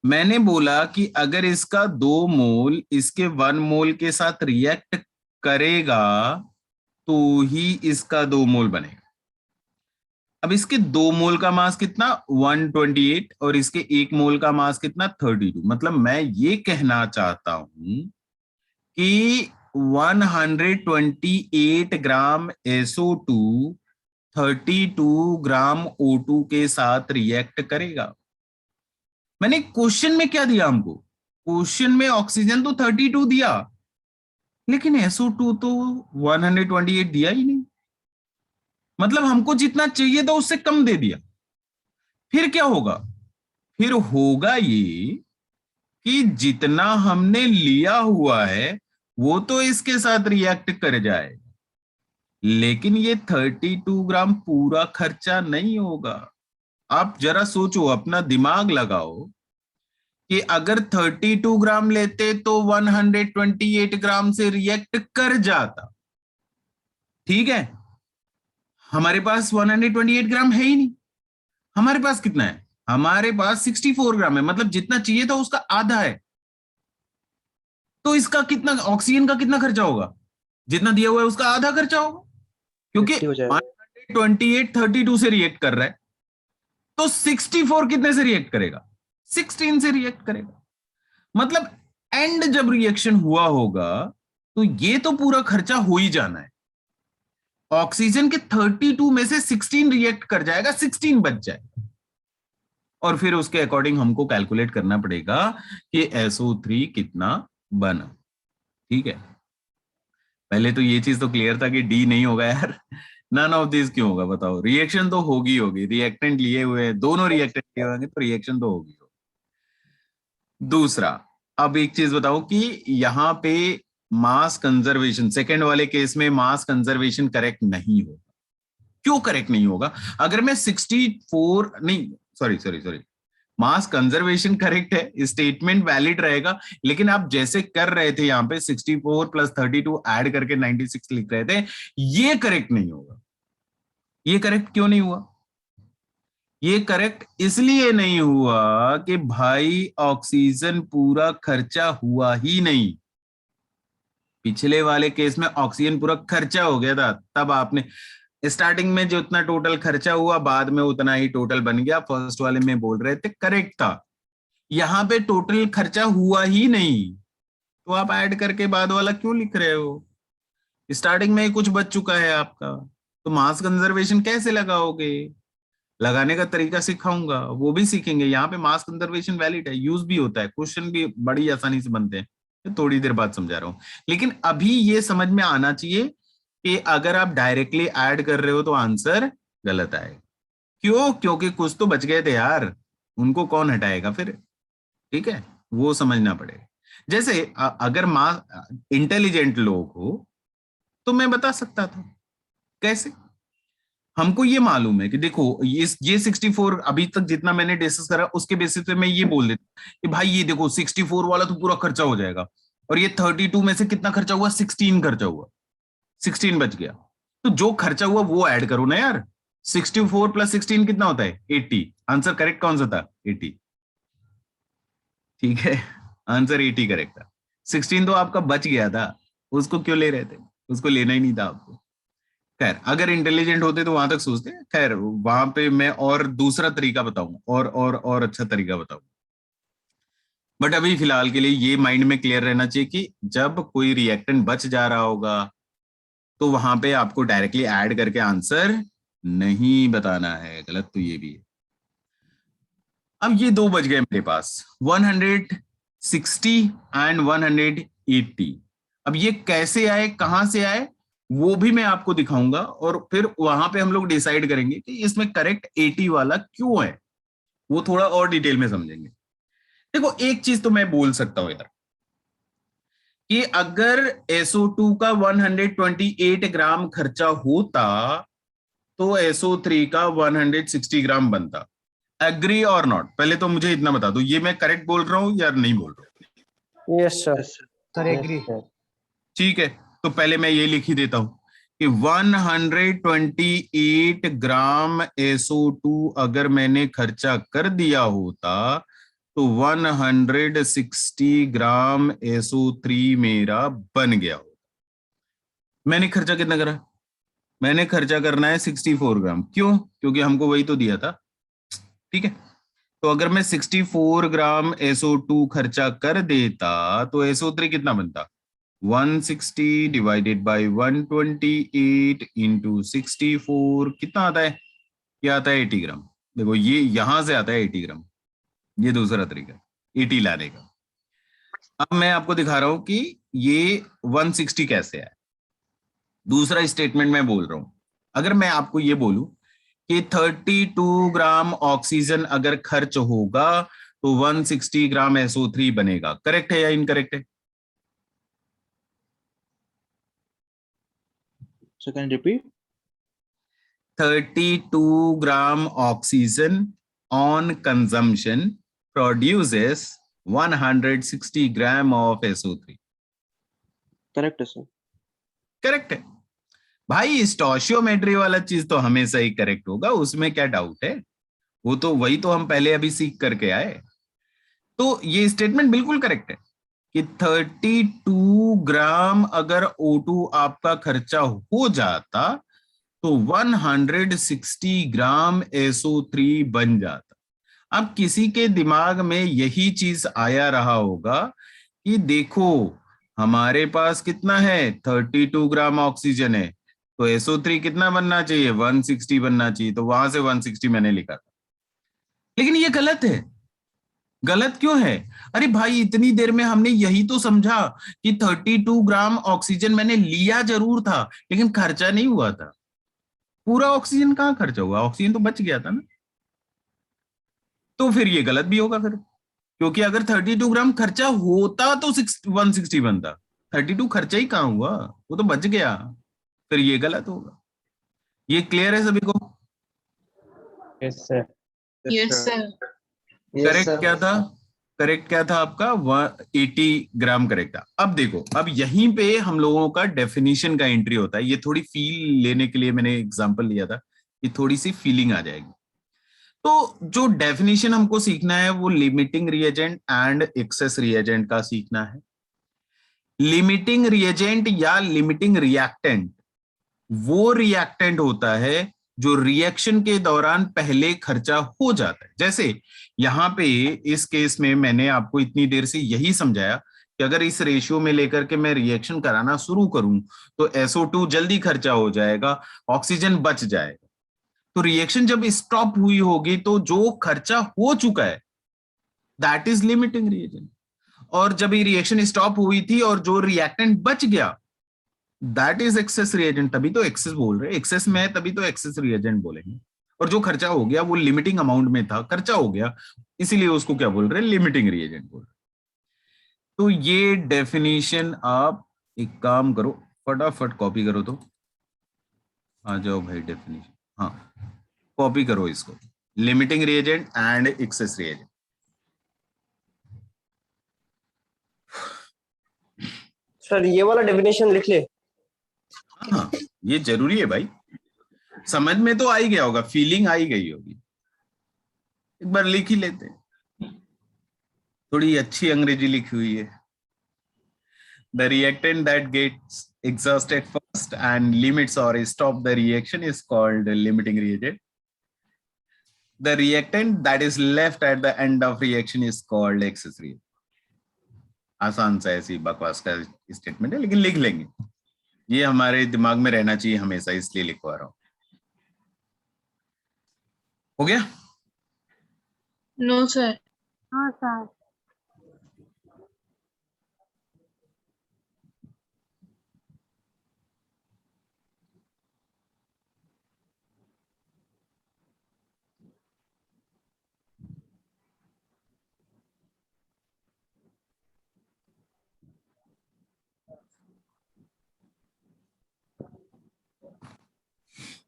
मैंने बोला कि अगर इसका 2 मोल इसके 1 मोल के साथ रिएक्ट करेगा तो ही इसका 2 मोल बनेगा। अब इसके 2 मोल का मास कितना 128 और इसके 1 मोल का मास कितना 32। मतलब मैं ये कहना चाहता हूं कि 128 ग्राम SO2 32 ग्राम O2 के साथ रिएक्ट करेगा। मैंने क्वेश्चन में क्या दिया हमको, क्वेश्चन में ऑक्सीजन तो 32 दिया, लेकिन SO2 तो 128 दिया ही नहीं। मतलब हमको जितना चाहिए था उससे कम दे दिया। फिर क्या होगा, फिर होगा ये कि जितना हमने लिया हुआ है वो तो इसके साथ रिएक्ट कर जाएगा, लेकिन ये 32 ग्राम पूरा खर्चा नहीं होगा। आप जरा सोचो, अपना दिमाग लगाओ कि अगर 32 ग्राम लेते तो 128 ग्राम से रिएक्ट कर जाता। ठीक है, हमारे पास 128 ग्राम है ही नहीं। हमारे पास कितना है, हमारे पास 64 ग्राम है, मतलब जितना चाहिए था उसका आधा है। तो इसका कितना, ऑक्सीजन का कितना खर्चा होगा, जितना दिया हुआ है उसका आधा खर्चा होगा, क्योंकि 128 32 से रिएक्ट कर रहा है। तो 64 कितने से रिएक्ट करेगा, 16 से रिएक्ट करेगा। मतलब एंड जब रिएक्शन हुआ होगा तो ये तो पूरा खर्चा हो ही जाना है। ऑक्सीजन के 32 में से 16 रिएक्ट कर जाएगा, 16 बच जाएगा, और फिर उसके अकॉर्डिंग हमको कैलकुलेट करना पड़ेगा कि SO3 कितना बना। ठीक है, पहले तो ये चीज तो क्लियर था कि डी नहीं होगा यार। नन ऑफ दिस क्यों होगा बताओ, रिएक्शन तो होगी, रिएक्टेंट लिए हुए हैं, दोनों रिएक्टेंट लिए होंगे तो रिएक्शन तो होगी। दूसरा, अब एक चीज बताओ कि यहाँ पे मास कंजर्वेशन, सेकेंड वाले केस में मास कंजर्वेशन करेक्ट नहीं होगा। क्यों करेक्ट नहीं होगा, अगर मैं 64 नहीं, सॉरी, मास कंजर्वेशन करेक्ट है, स्टेटमेंट वैलिड रहेगा, लेकिन आप जैसे कर रहे थे यहाँ पे 64 प्लस 32 ऐड करके 96 लिख रहे थे, ये करेक्ट नहीं होगा। ये करेक्ट क्यों नहीं हुआ, ये करेक्ट इसलिए नहीं हुआ कि भाई ऑक्सीजन पूरा खर्चा हुआ ही नहीं। पिछले वाले केस में ऑक्सीजन पूरा खर्चा हो गया था, तब आपने स्टार्टिंग में जो उतना टोटल खर्चा हुआ बाद में उतना ही टोटल बन गया। फर्स्ट वाले में बोल रहे थे करेक्ट था, यहां पे टोटल खर्चा हुआ ही नहीं, तो आप ऐड करके बाद वाला क्यों लिख रहे हो, स्टार्टिंग में ही कुछ बच चुका है आपका, तो मास कंजर्वेशन कैसे लगाओगे, लगाने का तरीका सिखाऊंगा, वो भी सीखेंगे। यहाँ पे मास कंजर्वेशन वैलिड है, यूज भी होता है, क्वेश्चन भी बड़ी आसानी से बनते हैं, तो थोड़ी देर बाद समझा रहा हूँ। लेकिन अभी ये समझ में आना चाहिए कि अगर आप डायरेक्टली ऐड कर रहे हो तो आंसर गलत आएगा। क्यों, क्योंकि कुछ तो बच गए थे यार, उनको कौन हटाएगा फिर। ठीक है, वो समझना पड़ेगा। जैसे अगर इंटेलिजेंट लोग हो तो मैं बता सकता था, कैसे, हमको ये मालूम है कि देखो ये 64 अभी तक जितना मैंने डिस्कस करा उसके बेसिस पे मैं ये बोल देता कि भाई ये देखो 64 वाला तो पूरा खर्चा हो जाएगा, और ये 32 में से कितना खर्चा हुआ, 16 खर्चा हुआ, 16 बच गया, तो जो खर्चा हुआ वो ऐड करो ना यार। 64 प्लस 16 कितना होता है 80। आंसर करेक्ट कौन सा था, 80। ठीक है, आंसर 80 करेक्ट था। 16 तो आपका बच गया था, उसको क्यों ले रहे थे, उसको लेना ही नहीं था आपको। खैर, अगर इंटेलिजेंट होते तो वहां तक सोचते। खैर, वहां पे मैं और दूसरा तरीका बताऊंगा, और अच्छा तरीका बताऊंगा। बट अभी फिलहाल के लिए ये माइंड में क्लियर रहना चाहिए कि जब कोई रिएक्टेंट बच जा रहा होगा तो वहां पे आपको डायरेक्टली ऐड करके आंसर नहीं बताना है, गलत तो ये भी है। अब ये दो बच गए मेरे पास, 160 एंड 180। अब ये कैसे आए, कहां से आए, वो भी मैं आपको दिखाऊंगा, और फिर वहां पे हम लोग डिसाइड करेंगे कि इसमें करेक्ट 80 वाला क्यों है, वो थोड़ा और डिटेल में समझेंगे। देखो एक चीज तो मैं बोल सकता हूं यार, कि अगर SO2 का 128 ग्राम खर्चा होता तो SO3 का 160 ग्राम बनता। एग्री और नॉट? पहले तो मुझे इतना बता दो, ये मैं करेक्ट बोल रहा हूं या नहीं बोल रहा हूं? Yes sir. Yes, sir. Sir agree. ठीक है, तो पहले मैं ये लिख ही देता हूं कि 128 ग्राम SO2 अगर मैंने खर्चा कर दिया होता तो 160 ग्राम SO3 मेरा बन गया होता। मैंने खर्चा कितना करा? मैंने खर्चा करना है 64 ग्राम। क्यों? क्योंकि हमको वही तो दिया था। ठीक है, तो अगर मैं 64 ग्राम SO2 खर्चा कर देता तो SO3 कितना बनता? 160 डिवाइडेड बाय 128 इंटू 64 कितना आता है? ये आता है 80 ग्राम। देखो ये यहां से आता है 80 ग्राम। ये दूसरा तरीका 80 लाने का। अब मैं आपको दिखा रहा हूं कि ये 160 कैसे है। दूसरा स्टेटमेंट मैं बोल रहा हूं, अगर मैं आपको ये बोलूं कि 32 ग्राम ऑक्सीजन अगर खर्च होगा तो 160 ग्राम SO3 बनेगा, करेक्ट है या इनकरेक्ट है? So can you repeat? 32 gram oxygen on consumption produces 160 gram of SO3। Correct, sir. Correct है भाई, स्टोशियोमेट्री वाला चीज तो हमेशा ही करेक्ट होगा, उसमें क्या डाउट है? वो तो वही तो हम पहले अभी सीख करके आए। तो ये स्टेटमेंट बिल्कुल करेक्ट है कि 32 ग्राम अगर O2 आपका खर्चा हो जाता तो 160 ग्राम SO3 बन जाता। अब किसी के दिमाग में यही चीज आया रहा होगा कि देखो हमारे पास कितना है, 32 ग्राम ऑक्सीजन है, तो SO3 कितना बनना चाहिए? 160 बनना चाहिए, तो वहां से 160 मैंने लिखा था। लेकिन ये गलत है। गलत क्यों है? अरे भाई इतनी देर में हमने यही तो समझा कि 32 ग्राम ऑक्सीजन मैंने लिया जरूर था लेकिन खर्चा नहीं हुआ था। पूरा ऑक्सीजन कहाँ खर्चा हुआ? ऑक्सीजन तो बच गया था ना। तो फिर ये गलत भी होगा फिर, क्योंकि अगर 32 ग्राम खर्चा होता तो 160 बनता। 32 खर्चा ही कहाँ हुआ, वो तो बच गया। फिर ये गलत होगा। ये क्लियर है सभी को? Yes sir. Yes, sir. Correct क्या था? करेक्ट क्या था आपका? 180 ग्राम करेक्ट था। अब देखो, अब यहीं पे हम लोगों का डेफिनेशन का एंट्री होता है। ये थोड़ी फील लेने के लिए मैंने एग्जांपल लिया था, ये थोड़ी सी फीलिंग आ जाएगी। तो जो डेफिनेशन हमको सीखना है वो limiting reagent and access reagent का सीखना है। लिमिटिंग रिएजेंट या लिमिटिंग रिएक्टेंट वो रिएक्टेंट होता है जो रिएक्शन के दौरान पहले खर्चा हो जाता है। जैसे यहां पे इस केस में मैंने आपको इतनी देर से यही समझाया कि अगर इस रेशियो में लेकर के मैं रिएक्शन कराना शुरू करूं तो SO2 जल्दी खर्चा हो जाएगा, ऑक्सीजन बच जाएगा। तो रिएक्शन जब स्टॉप हुई होगी तो जो खर्चा हो चुका है दैट इज लिमिटिंग रिएजेंट, और जब ये रिएक्शन स्टॉप हुई थी और जो रिएक्टेंट बच गया दैट इज एक्सेस रिएजेंट। तभी तो एक्सेस बोल रहे हैं, एक्सेस में है तभी तो एक्सेस रिएजेंट बोलेंगे। और जो खर्चा हो गया वो लिमिटिंग अमाउंट में था, खर्चा हो गया, इसीलिए उसको क्या बोल रहे हैं? लिमिटिंग रिएजेंट बोल रहे हैं। तो ये डेफिनेशन आप एक काम करो, फटाफट कॉपी करो तो आ जाओ भाई डेफिनेशन। हाँ, कॉपी करो इसको, limiting reagent and access reagent. Sir ये वाला डेफिनेशन लिख ले। हाँ, ये जरूरी है भाई, समझ में तो आ ही गया होगा, फीलिंग आ ही गई होगी। एक बार लिख ही लेते हैं, थोड़ी अच्छी अंग्रेजी लिखी हुई है। The reactant that gets exhausted first and limits or stop the reaction is called limiting reagent. The reactant that is left at the end of reaction is called excess reagent. आसान सा ऐसी बकवास का स्टेटमेंट है लेकिन लिख लेंगे, ये हमारे दिमाग में रहना चाहिए हमेशा, इसलिए लिखवा रहा हूं। हो गया? No, sir. हाँ सर।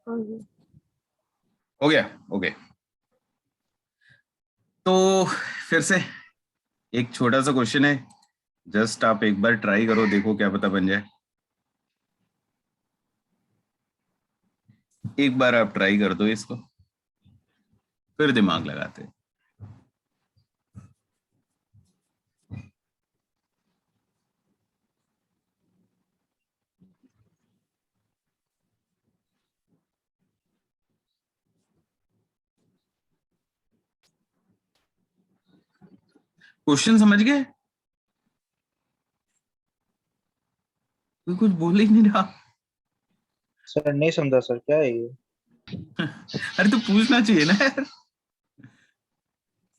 हो गया? ओके, तो फिर से एक छोटा सा क्वेश्चन है, जस्ट आप एक बार ट्राई करो, देखो क्या पता बन जाए। एक बार आप ट्राई कर दो इसको, फिर दिमाग लगाते हैं। क्वेश्चन समझ गए? कोई कुछ बोल ही नहीं रहा। सर नहीं समझा सर, क्या है ये? अरे तो पूछना चाहिए ना यार।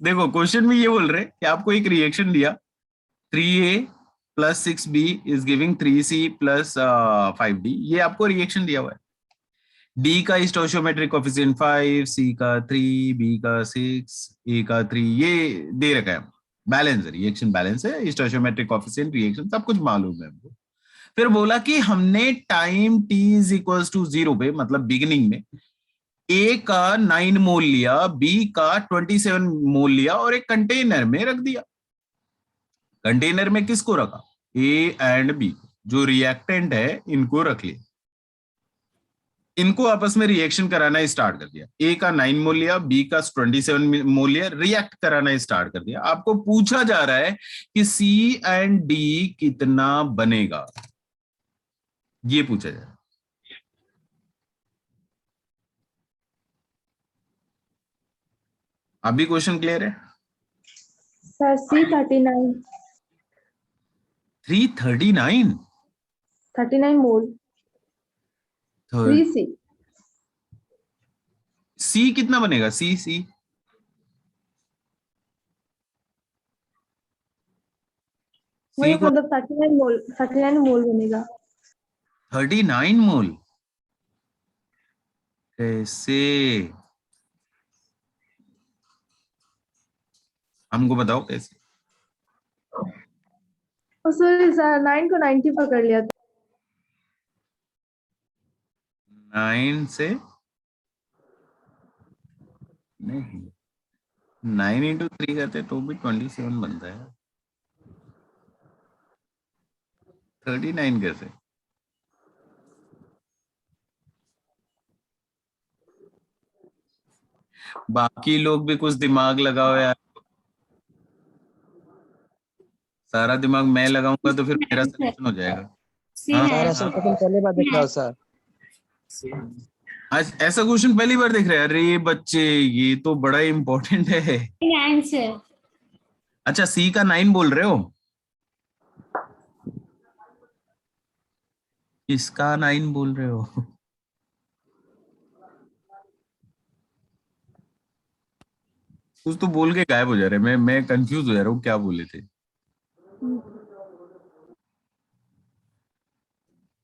देखो क्वेश्चन में ये बोल रहे कि आपको एक रिएक्शन दिया, 3A plus 6B is giving 3C plus 5D, ये आपको रिएक्शन दिया हुआ है। D का स्टोइचियोमेट्रिक कोएफिशिएंट 5, C का 3, B का 6, A का 3, ये दे रखा है। बैलेंस है, रिएक्शन बैलेंस है, स्टोइचियोमेट्रिक कोएफिशिएंट, रिएक्शन सब कुछ मालूम है हमको। फिर बोला कि हमने time t is equals to 0 पे, मतलब बिगिनिंग में A का 9 मोल लिया, B का 27 मोल लिया और एक कंटेनर में रख दिया। कंटेनर में किसको रखा? A एंड B, जो रिएक्टेंट है इनको रख लिया, इनको आपस में रिएक्शन कराना स्टार्ट कर दिया। A का 9 मोल लिया, B का 27 मोल लिया, रिएक्ट कराना स्टार्ट कर दिया। आपको पूछा जा रहा है कि C एंड D कितना बनेगा, ये पूछा जा रहा है। अभी क्वेश्चन क्लियर है? सर C39 339 39 मोल 3C C कितना बनेगा? C वही को मतलब 39 मोल बनेगा। 39 मोल कैसे? हमको बताओ कैसे। सॉरी सर, 9 को 90 पकड़ लिया था। 9 से नहीं, 9 इंटू 3 करते तो भी 27 बनता है, 39 कैसे? बाकी लोग भी कुछ दिमाग लगाओ यार, सारा दिमाग मैं लगाऊंगा तो फिर मेरा सलूशन हो जाएगा। हाँ सर ऐसा क्वेश्चन पहली बार देख रहा हूँ सर। आज ऐसा क्वेश्चन पहली बार देख रहे हैं? अरे बच्चे ये तो बड़ा इंपॉर्टेंट है। आंसर अच्छा C का 9 बोल रहे हो? किसका 9 बोल रहे हो? कुछ तो बोल के गायब हो जा रहे, मैं कंफ्यूज हो जा रहा हूँ क्या बोले थे।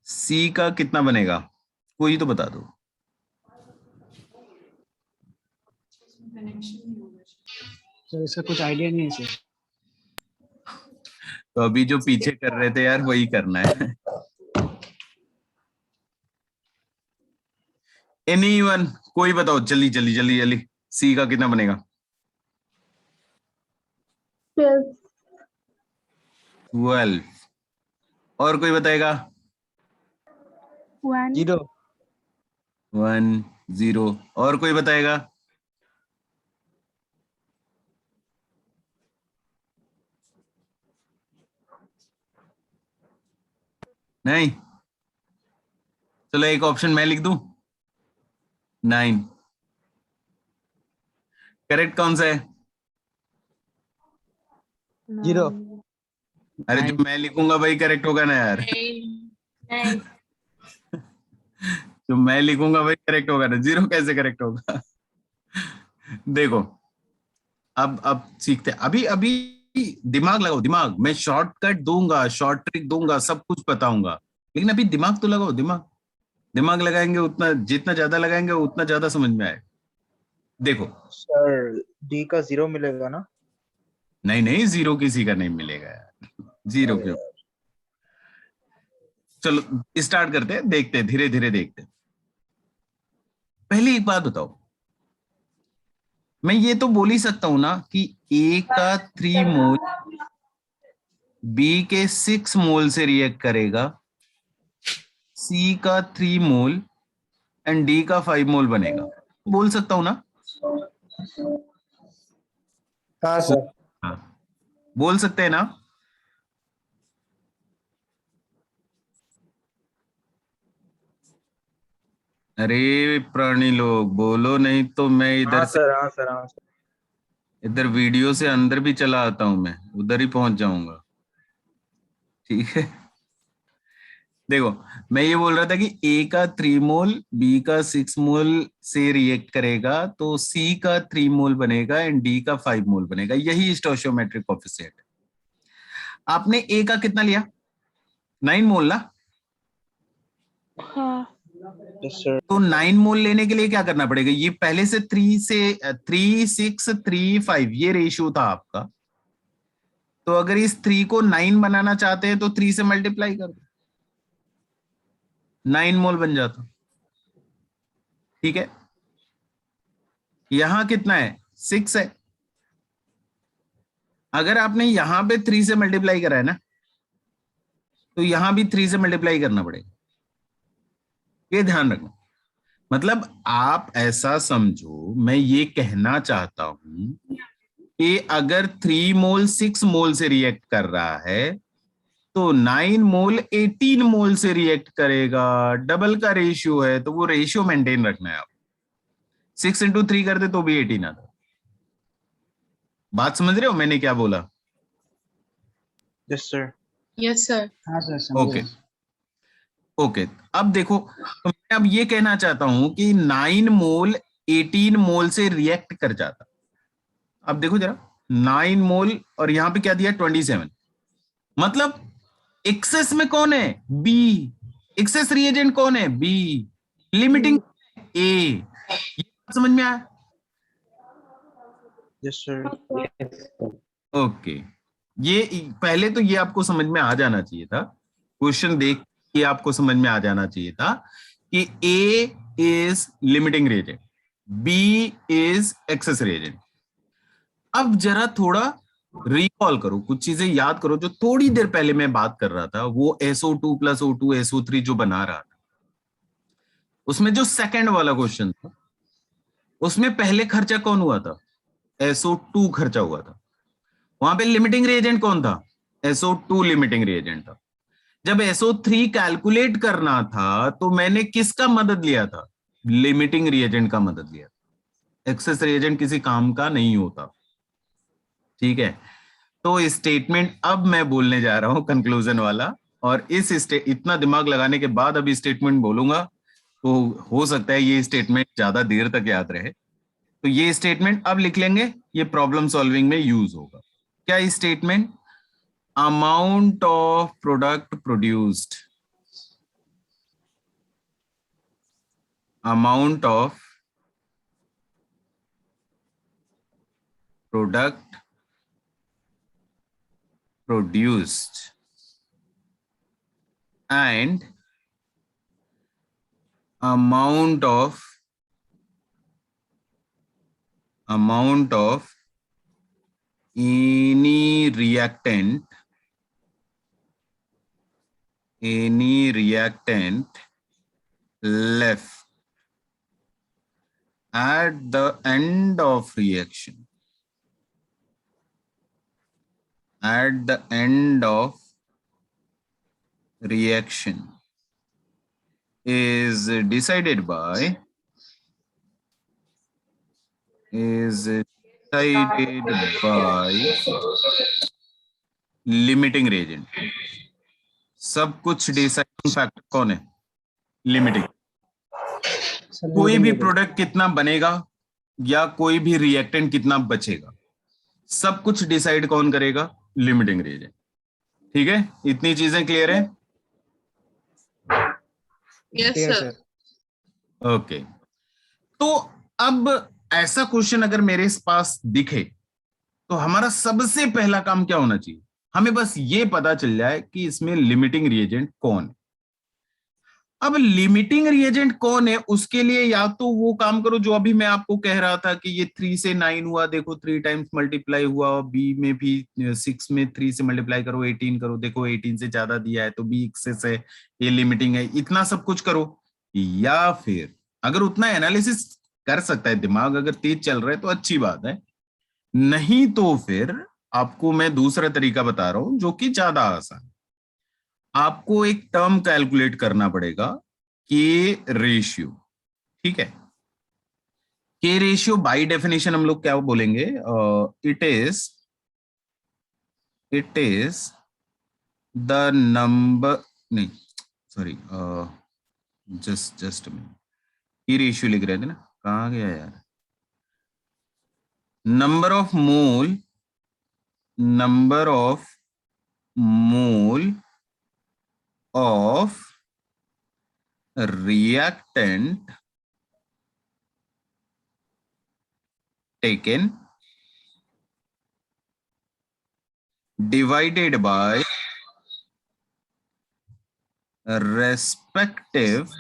C का कितना बनेगा, कोई तो बता दो। सर इसका कुछ आइडिया नहीं है सर। तो अभी जो पीछे कर रहे थे यार वही करना है। एनीवन, कोई बताओ जल्दी जल्दी जल्दी जल्दी, C का कितना बनेगा? 12। और कोई बताएगा? 1 1 0। और कोई बताएगा? नहीं? चलो एक ऑप्शन मैं लिख दूं, 9। करेक्ट कौन सा है? 0। अरे जो मैं लिखूंगा वही करेक्ट होगा ना यार। जो मैं लिखूंगा वही करेक्ट होगा ना, 0 कैसे करेक्ट होगा? देखो अब सीखते हैं। अभी अभी दिमाग लगाओ, दिमाग। मैं शॉर्टकट दूंगा, शॉर्ट ट्रिक दूंगा, सब कुछ बताऊंगा, लेकिन अभी दिमाग तो लगाओ, दिमाग। दिमाग लगाएंगे उतना, जितना ज्यादा लगाएंगे उतना ज्यादा समझ में आएगा। देखो सर D का 0 मिलेगा ना? नहीं नहीं, 0 किसी का नहीं मिलेगा यार, 0 क्यों? चलो स्टार्ट करते हैं, देखते हैं, धीरे धीरे देखते हैं। पहले एक बात बताओ, मैं ये तो बोल ही सकता हूं ना कि A का 3 मोल B के 6 मोल से रिएक्ट करेगा, C का 3 मोल एंड D का 5 मोल बनेगा, बोल सकता हूं ना? हाँ सर। हाँ, बोल सकते हैं ना? अरे प्राणी लोग बोलो, नहीं तो मैं इधर हाँ से सर, हाँ सर, हाँ सर। इधर वीडियो से अंदर भी चला आता हूं, मैं उधर ही पहुंच जाऊंगा। ठीक है, देखो मैं ये बोल रहा था कि A का 3 मोल B का 6 मोल से रिएक्ट करेगा, तो C का 3 मोल बनेगा एंड D का 5 मोल बनेगा, यही स्टोइचियोमेट्रिक कोएफिशिएंट है। आपने A का कितना लिया? 9 मोल ना? हाँ यस सर। तो 9 मोल लेने के लिए क्या करना पड़ेगा? ये पहले से 3 6 3 5 ये रेशियो था आपका, तो अगर इस 3 को 9 बनाना चाहते हैं तो 3 से मल्टीप्लाई कर दो, 9 मोल बन जाता। ठीक है, यहां कितना है? 6 है। अगर आपने यहां पे 3 से मल्टीप्लाई करा है ना, तो यहां भी 3 से मल्टीप्लाई करना पड़ेगा, ये ध्यान रखना। मतलब आप ऐसा समझो, मैं ये कहना चाहता हूं कि अगर 3 मोल 6 मोल से रिएक्ट कर रहा है, तो 9 मोल 18 मोल से रिएक्ट करेगा, डबल का रेशियो है, तो वो रेशियो मेंटेन रखना है। आप 6 इंटू 3 करते तो भी 18 आता। बात समझ रहे हो मैंने क्या बोला? Yes sir. Yes sir. हाँ सर, ओके ओके, अब देखो, तो मैं अब ये कहना चाहता हूं कि 9 मोल 18 मोल से रिएक्ट कर जाता। अब देखो जरा, 9 मोल और यहां पे क्या दिया? 27। मतलब एक्सेस में कौन है? बी। एक्सेस रिएजेंट कौन है? बी। लिमिटिंग ए। ये समझ में आया? Yes sir. ओके, ये पहले तो ये आपको समझ में आ जाना चाहिए था, क्वेश्चन देख के आपको समझ में आ जाना चाहिए था कि A is limiting reagent, B is excess reagent. अब जरा थोड़ा रिकॉल करो, कुछ चीजें याद करो जो थोड़ी देर पहले मैं बात कर रहा था, वो SO2 + O2 SO3 जो बना रहा था, उसमें जो सेकंड वाला क्वेश्चन था, उसमें पहले खर्चा कौन हुआ था? SO2 खर्चा हुआ था। वहां पे लिमिटिंग रिएजेंट कौन था? SO2 लिमिटिंग रिएजेंट था। जब SO3 कैलकुलेट करना था, तो मैंने किसका मदद लिया था? लिमिटिंग रिएजेंट का मदद लिया। एक्सेस रिएजेंट किसी काम का नहीं होता। ठीक है, तो स्टेटमेंट अब मैं बोलने जा रहा हूं कंक्लूजन वाला, और इतना दिमाग लगाने के बाद अभी स्टेटमेंट बोलूंगा, तो हो सकता है ये स्टेटमेंट ज्यादा देर तक याद रहे। तो ये स्टेटमेंट अब लिख लेंगे, ये प्रॉब्लम सॉल्विंग में यूज होगा। क्या statement? Amount of product produced, amount of product produced and amount of any reactant left at the end of reaction, at the end of reaction is decided by limiting reagent। सब कुछ डिसाइडिंग फैक्टर कौन है? लिमिटिंग। कोई भी प्रोडक्ट कितना बनेगा या कोई भी रिएक्टेंट कितना बचेगा, सब कुछ डिसाइड कौन करेगा? Limiting reagent। ठीक है, इतनी चीजें क्लियर है? Yes sir. ओके, तो अब ऐसा क्वेश्चन अगर मेरे पास दिखे, तो हमारा सबसे पहला काम क्या होना चाहिए? हमें बस ये पता चल जाए कि इसमें लिमिटिंग रिएजेंट कौन है। अब लिमिटिंग रिएजेंट कौन है, उसके लिए या तो वो काम करो जो अभी मैं आपको कह रहा था कि ये 3 से 9 हुआ, देखो 3 टाइम्स मल्टीप्लाई हुआ, बी में भी 6 में 3 से मल्टीप्लाई करो 18 करो, देखो 18 से ज्यादा दिया है तो बी एक्सेस है, ये लिमिटिंग है, इतना सब कुछ करो। या फिर अगर उतना एनालिसिस कर सकता है दिमाग, अगर तेज चल रहा है तो अच्छी बात है, नहीं तो फिर आपको मैं दूसरा तरीका बता रहा हूं जो कि ज्यादा आसान। आपको एक टर्म कैलकुलेट करना पड़ेगा, के रेशियो। ठीक है, के रेशियो बाय डेफिनेशन हम लोग क्या बोलेंगे, इट इज द नंबर, नहीं सॉरी, जस्ट के रेशियो लिख रहे थे ना, कहाँ गया यार, number of mole of reactant taken divided by respective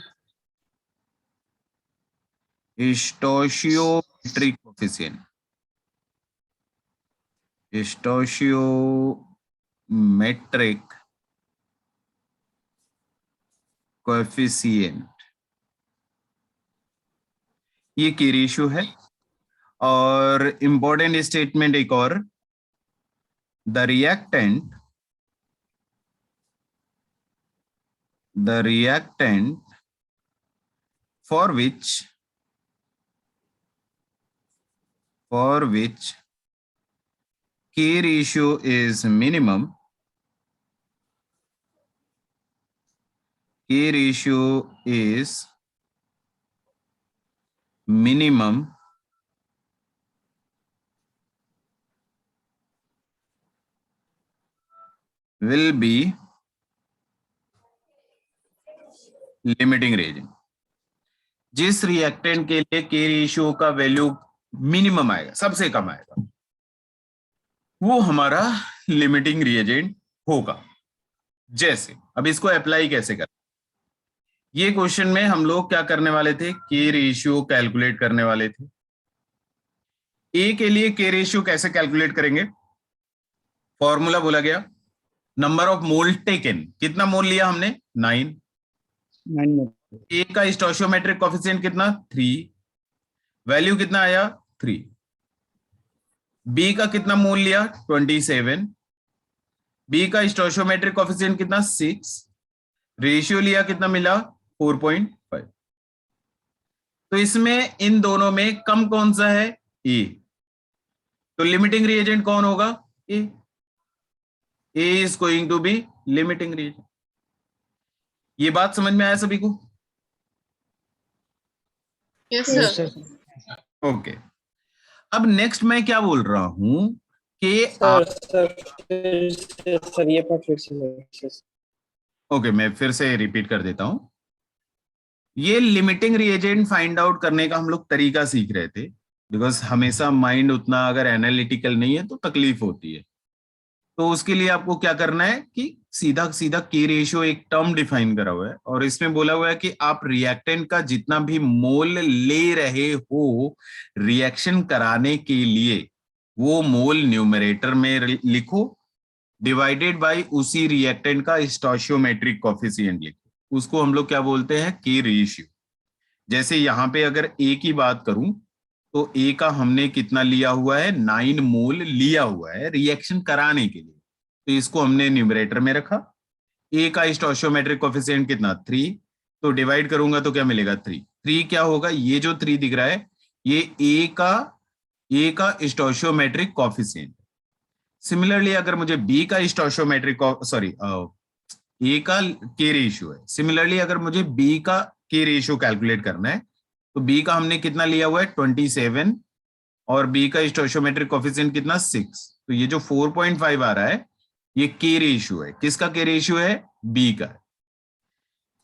stoichiometric coefficient. Stoichiometric coefficient, ये की रेशियो है। और इंपॉर्टेंट स्टेटमेंट एक और, the reactant for which K ratio is minimum, K ratio is minimum will be limiting reagent। जिस रिएक्टेंट के लिए के रेशियो का वैल्यू मिनिमम आएगा, सबसे कम आएगा, वो हमारा लिमिटिंग रिएजेंट होगा। जैसे अब इसको अप्लाई कैसे करें, ये क्वेश्चन में हम लोग क्या करने वाले थे, के रेशियो कैलकुलेट करने वाले थे। ए के लिए के रेशियो कैसे कैलकुलेट करेंगे, फॉर्मूला बोला गया, नंबर ऑफ मोल टेकन, कितना मोल लिया हमने, 9, ए का स्टोइचियोमेट्रिक कोएफिशिएंट कितना, 3, वैल्यू कितना आया 3, बी का कितना मोल लिया 27, बी का स्टोइचियोमेट्रिक कोएफिशिएंट कितना 6, रेशियो लिया कितना मिला 4.5। तो इसमें इन दोनों में कम कौन सा है, ए, तो लिमिटिंग रिएजेंट कौन होगा, A is going to be limiting reagent. ये बात समझ में आया सभी को, Yes, Yes, sir. sir. Okay. अब नेक्स्ट मैं क्या बोल रहा हूं कि सर ये पार्ट फिर से ओके, मैं फिर से रिपीट कर देता हूं। ये लिमिटिंग रिएजेंट फाइंड आउट करने का हम लोग तरीका सीख रहे थे, बिकॉज हमेशा माइंड उतना अगर एनालिटिकल नहीं है तो तकलीफ होती है। तो उसके लिए आपको क्या करना है कि सीधा सीधा के रेशियो एक टर्म डिफाइन करा हुआ है, और इसमें बोला हुआ है कि आप रिएक्टेंट का जितना भी मोल ले रहे हो रिएक्शन कराने के लिए, वो मोल न्यूमरेटर में लिखो, डिवाइडेड बाय उसी रिएक्टेंट का स्टोइचियोमेट्रिक कोएफिशिएंट लिखो, उसको हम लोग क्या बोलते हैं, के रेशियो। जैसे यहाँ पे अगर ए की बात करूं तो ए का हमने कितना लिया हुआ है, 9 मोल लिया हुआ है रिएक्शन कराने के लिए, तो इसको हमने न्यूमरेटर में रखा। ए का स्टोइचियोमेट्रिक कोएफिशिएंट कितना 3, तो डिवाइड करूंगा तो क्या मिलेगा 3 क्या होगा, ये जो 3 दिख रहा है ये ए का स्टोइचियोमेट्रिक कोएफिशिएंट। सिमिलरली अगर मुझे बी का स्टोइचियोमेट्रिक ए का के रेशियो है, सिमिलरली अगर मुझे बी का के रेशियो कैलकुलेट करना है तो बी का हमने कितना लिया हुआ है 27, और बी का स्टोइचियोमेट्रिक कोएफिशिएंट कितना 6, तो ये जो 4.5 आ रहा है ये के रेशियो है, किसका के रेशियो है, बी का।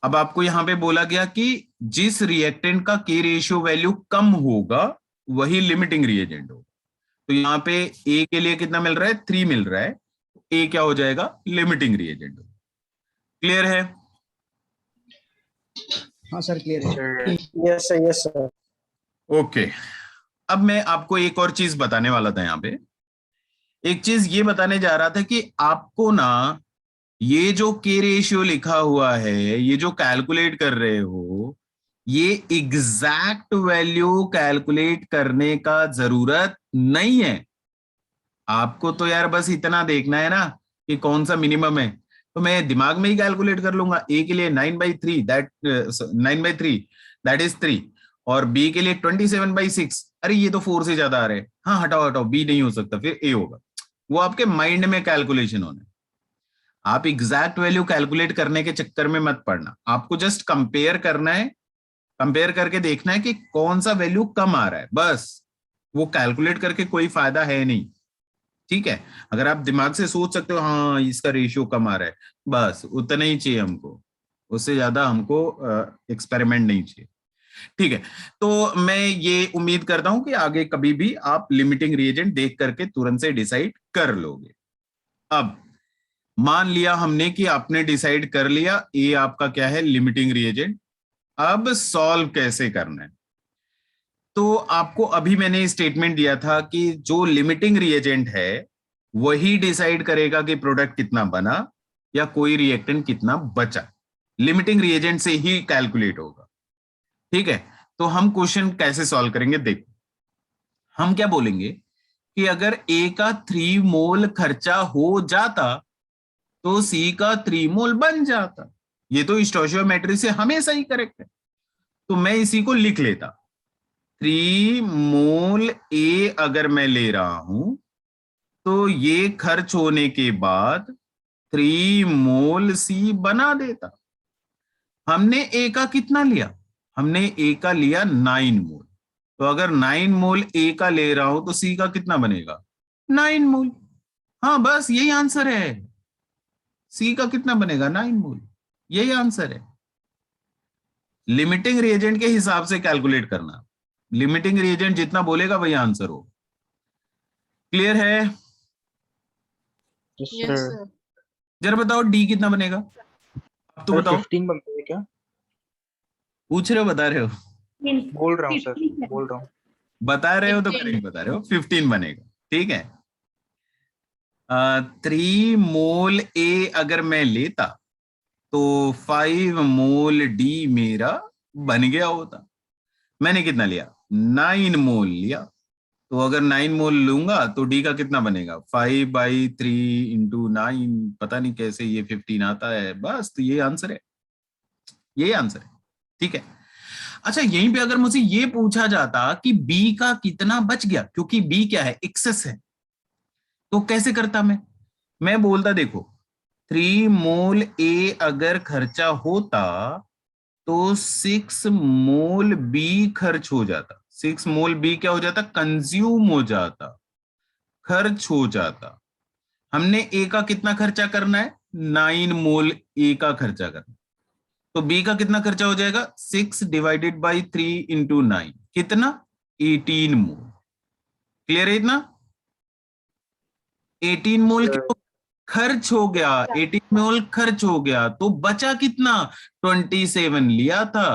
अब आपको यहां पे बोला गया कि जिस रिएक्टेंट का के रेशियो वैल्यू कम होगा वही लिमिटिंग रिएजेंट होगा, तो यहाँ पे ए के लिए कितना मिल रहा है, 3 मिल रहा है, ए क्या हो जाएगा, लिमिटिंग रिएजेंट। क्लियर है, हाँ सर क्लियर है। Sir. Yes sir, yes sir. Okay, अब मैं आपको एक और चीज बताने वाला था यहाँ पे। एक चीज ये बताने जा रहा था कि आपको ना ये जो के रेशियो लिखा हुआ है, ये जो कैलकुलेट कर रहे हो, ये एग्जैक्ट वैल्यू कैलकुलेट करने का जरूरत नहीं है। आपको तो यार बस इतना देखना है ना कि कौन सा मिनिमम है, तो मैं दिमाग में ही कैलकुलेट कर लूंगा। ए के लिए 9/3 दैट इज 3, और बी के लिए 27/6, अरे ये तो 4 से ज्यादा आ रहे हैं, हाँ हटाओ हटाओ, बी नहीं हो सकता, फिर ए होगा। वो आपके माइंड में कैलकुलेशन होने, आप एग्जैक्ट वैल्यू कैलकुलेट करने के चक्कर में मत पड़ना। आपको जस्ट कंपेयर करना है, कंपेयर करके देखना है कि कौन सा वैल्यू कम आ रहा है, बस। वो कैलकुलेट करके कोई फायदा है नहीं, ठीक है। अगर आप दिमाग से सोच सकते हो हाँ इसका रेशियो कम आ रहा है, बस उतना ही चाहिए हमको, उससे ज्यादा हमको एक्सपेरिमेंट नहीं चाहिए, ठीक है। तो मैं ये उम्मीद करता हूं कि आगे कभी भी आप लिमिटिंग रिएजेंट देख करके तुरंत से डिसाइड कर लोगे। अब मान लिया हमने कि आपने डिसाइड कर लिया ए आपका क्या है, लिमिटिंग रिएजेंट। अब सॉल्व कैसे करना है, तो आपको अभी मैंने स्टेटमेंट दिया था कि जो लिमिटिंग रिएजेंट है वही डिसाइड करेगा कि प्रोडक्ट कितना बना या कोई रिएक्टेंट कितना बचा। लिमिटिंग रिएजेंट से ही कैलकुलेट होगा, ठीक है। तो हम क्वेश्चन कैसे सॉल्व करेंगे, देखो हम क्या बोलेंगे कि अगर ए का 3 मोल खर्चा हो जाता तो सी का 3 मोल बन जाता। ये तो स्टोइचियोमेट्री से हमेशा ही करेक्ट है, तो मैं इसी को लिख लेता। 3 मोल ए अगर मैं ले रहा हूं तो ये खर्च होने के बाद 3 मोल सी बना देता। हमने ए का कितना लिया, हमने ए का लिया 9 मोल, तो अगर 9 मोल ए का ले रहा हूं तो सी का कितना बनेगा, 9 मोल। हाँ बस यही आंसर है, सी का कितना बनेगा, 9 मोल, यही आंसर है। लिमिटिंग रिएजेंट के हिसाब से कैलकुलेट करना, लिमिटिंग रिएजेंट जितना बोलेगा वही आंसर हो। क्लियर है? Yes, Yes, sir. sir. जरा बताओ डी कितना बनेगा, अब तो Sir, बताओ। 15 बनते हैं क्या? पूछ रहे हो, बता रहे हो? बोल रहा हूँ सर, बोल रहा हूँ। बता रहे हो तो 15. करेक्ट बता रहे हो, 15 बनेगा, ठीक है। 3 मोल ए अगर मैं लेता तो 5 मोल डी मेरा बन गया होता। मैंने कितना लिया, 9 मोल लिया, तो अगर 9 मोल लूंगा तो डी का कितना बनेगा, 5/3 इंटू 9, पता नहीं कैसे ये 15 आता है, बस। तो ये आंसर है, ये आंसर है, ठीक है। अच्छा यहीं पे अगर मुझे ये पूछा जाता कि बी का कितना बच गया, क्योंकि बी क्या है, एक्सेस है, तो कैसे करता मैं बोलता देखो 3 मोल ए अगर खर्चा होता तो 6 मोल बी खर्च हो जाता। 6 मोल बी क्या हो जाता, कंज्यूम हो जाता, खर्च हो जाता। हमने ए का कितना खर्चा करना है, 9 मोल ए का खर्चा करना, तो बी का कितना खर्चा हो जाएगा, 6/3 इंटू 9, कितना, 18 मोल। क्लियर है इतना? 18 मोल Sir. खर्च हो गया, 18 मोल खर्च हो गया, तो बचा कितना, 27 लिया था,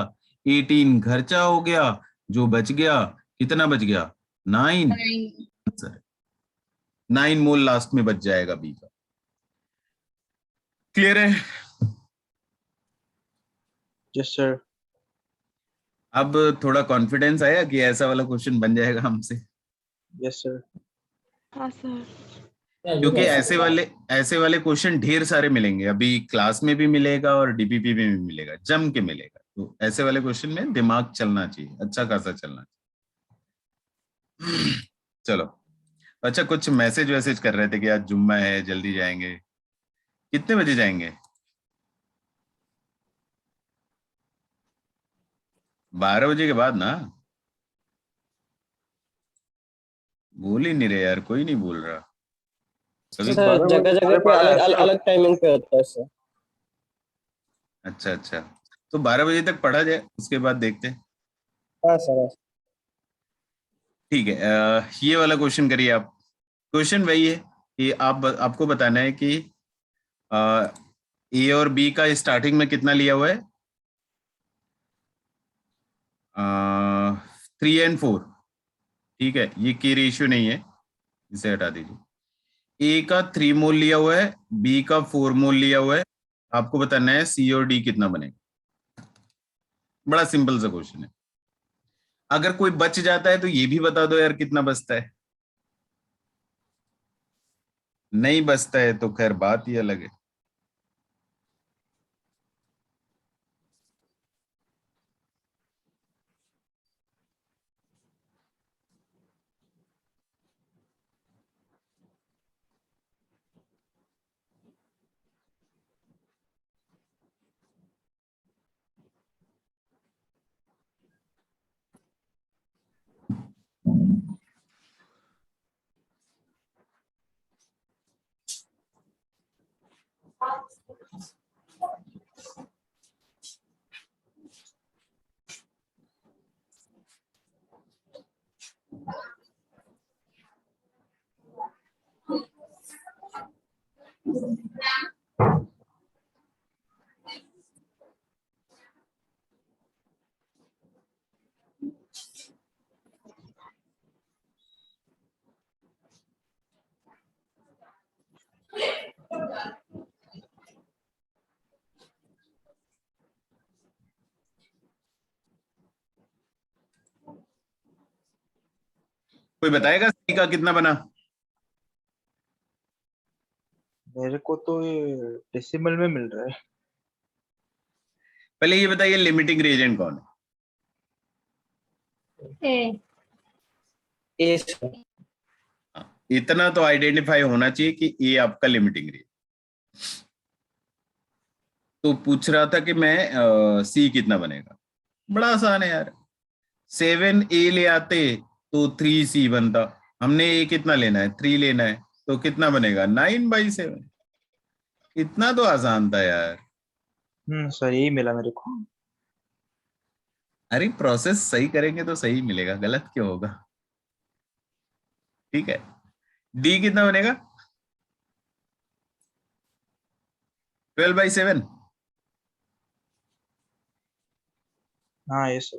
18 खर्चा हो गया, जो बच गया कितना बच गया, 9। 9. 9 मोल लास्ट में बच जाएगा बी का। क्लियर है? Yes, sir. अब थोड़ा कॉन्फिडेंस आया कि ऐसा वाला क्वेश्चन बन जाएगा हमसे, Yes, sir. हाँ सर. क्योंकि ऐसे वाले क्वेश्चन ढेर सारे मिलेंगे, अभी क्लास में भी मिलेगा और डीपीपी में भी मिलेगा, जम के मिलेगा। तो ऐसे वाले क्वेश्चन में दिमाग चलना चाहिए, अच्छा खासा चलना चाहिए। चलो अच्छा, कुछ मैसेज वैसेज कर रहे थे कि आज जुम्मा है, जल्दी जाएंगे। कितने बजे जाएंगे? 12 बजे के बाद ना? बोल ही नहीं रहे यार, कोई नहीं बोल रहा। सर जगह जगह पे अलग अलग टाइमिंग पे होता है सर। अच्छा अच्छा, तो 12 बजे तक पढ़ा जाए, उसके बाद देखते हैं। हाँ सर। ठीक है, ये वाला क्वेश्चन करिए आप। क्वेश्चन वही है कि आपको बताना है कि ए और बी का स्टार्टिंग में कितना लिया हुआ है, 3 and 4, ठीक है, ये के रेशियो नहीं है, इसे हटा दीजिए। ए का 3 मोल लिया हुआ है, बी का 4 मोल लिया हुआ है, आपको बताना है सी और डी कितना बनेगा। बड़ा सिंपल सा क्वेश्चन है। अगर कोई बच जाता है तो ये भी बता दो यार कितना बचता है। नहीं बचता है तो खैर बात ही अलग है। कोई बताएगा सी का कितना बना? मेरे को तो ये डेसिमल में मिल रहा है। पहले ये बताइए लिमिटिंग रीजन कौन है? ए ए सर। इतना तो आइडेंटिफाई होना चाहिए कि ए आपका लिमिटिंग रीजन। तो पूछ रहा था कि मैं सी कितना बनेगा। बड़ा आसान है यार, 7 ए ले आते तो 3 सी बनता। हमने ए कितना लेना है? 3 लेना है, तो कितना बनेगा? 9/7। इतना तो आसान था यार। सर यही मिला मेरे को। अरे प्रोसेस सही करेंगे तो सही मिलेगा, गलत क्यों होगा? ठीक है, डी कितना बनेगा? 12/7। हाँ ये सर।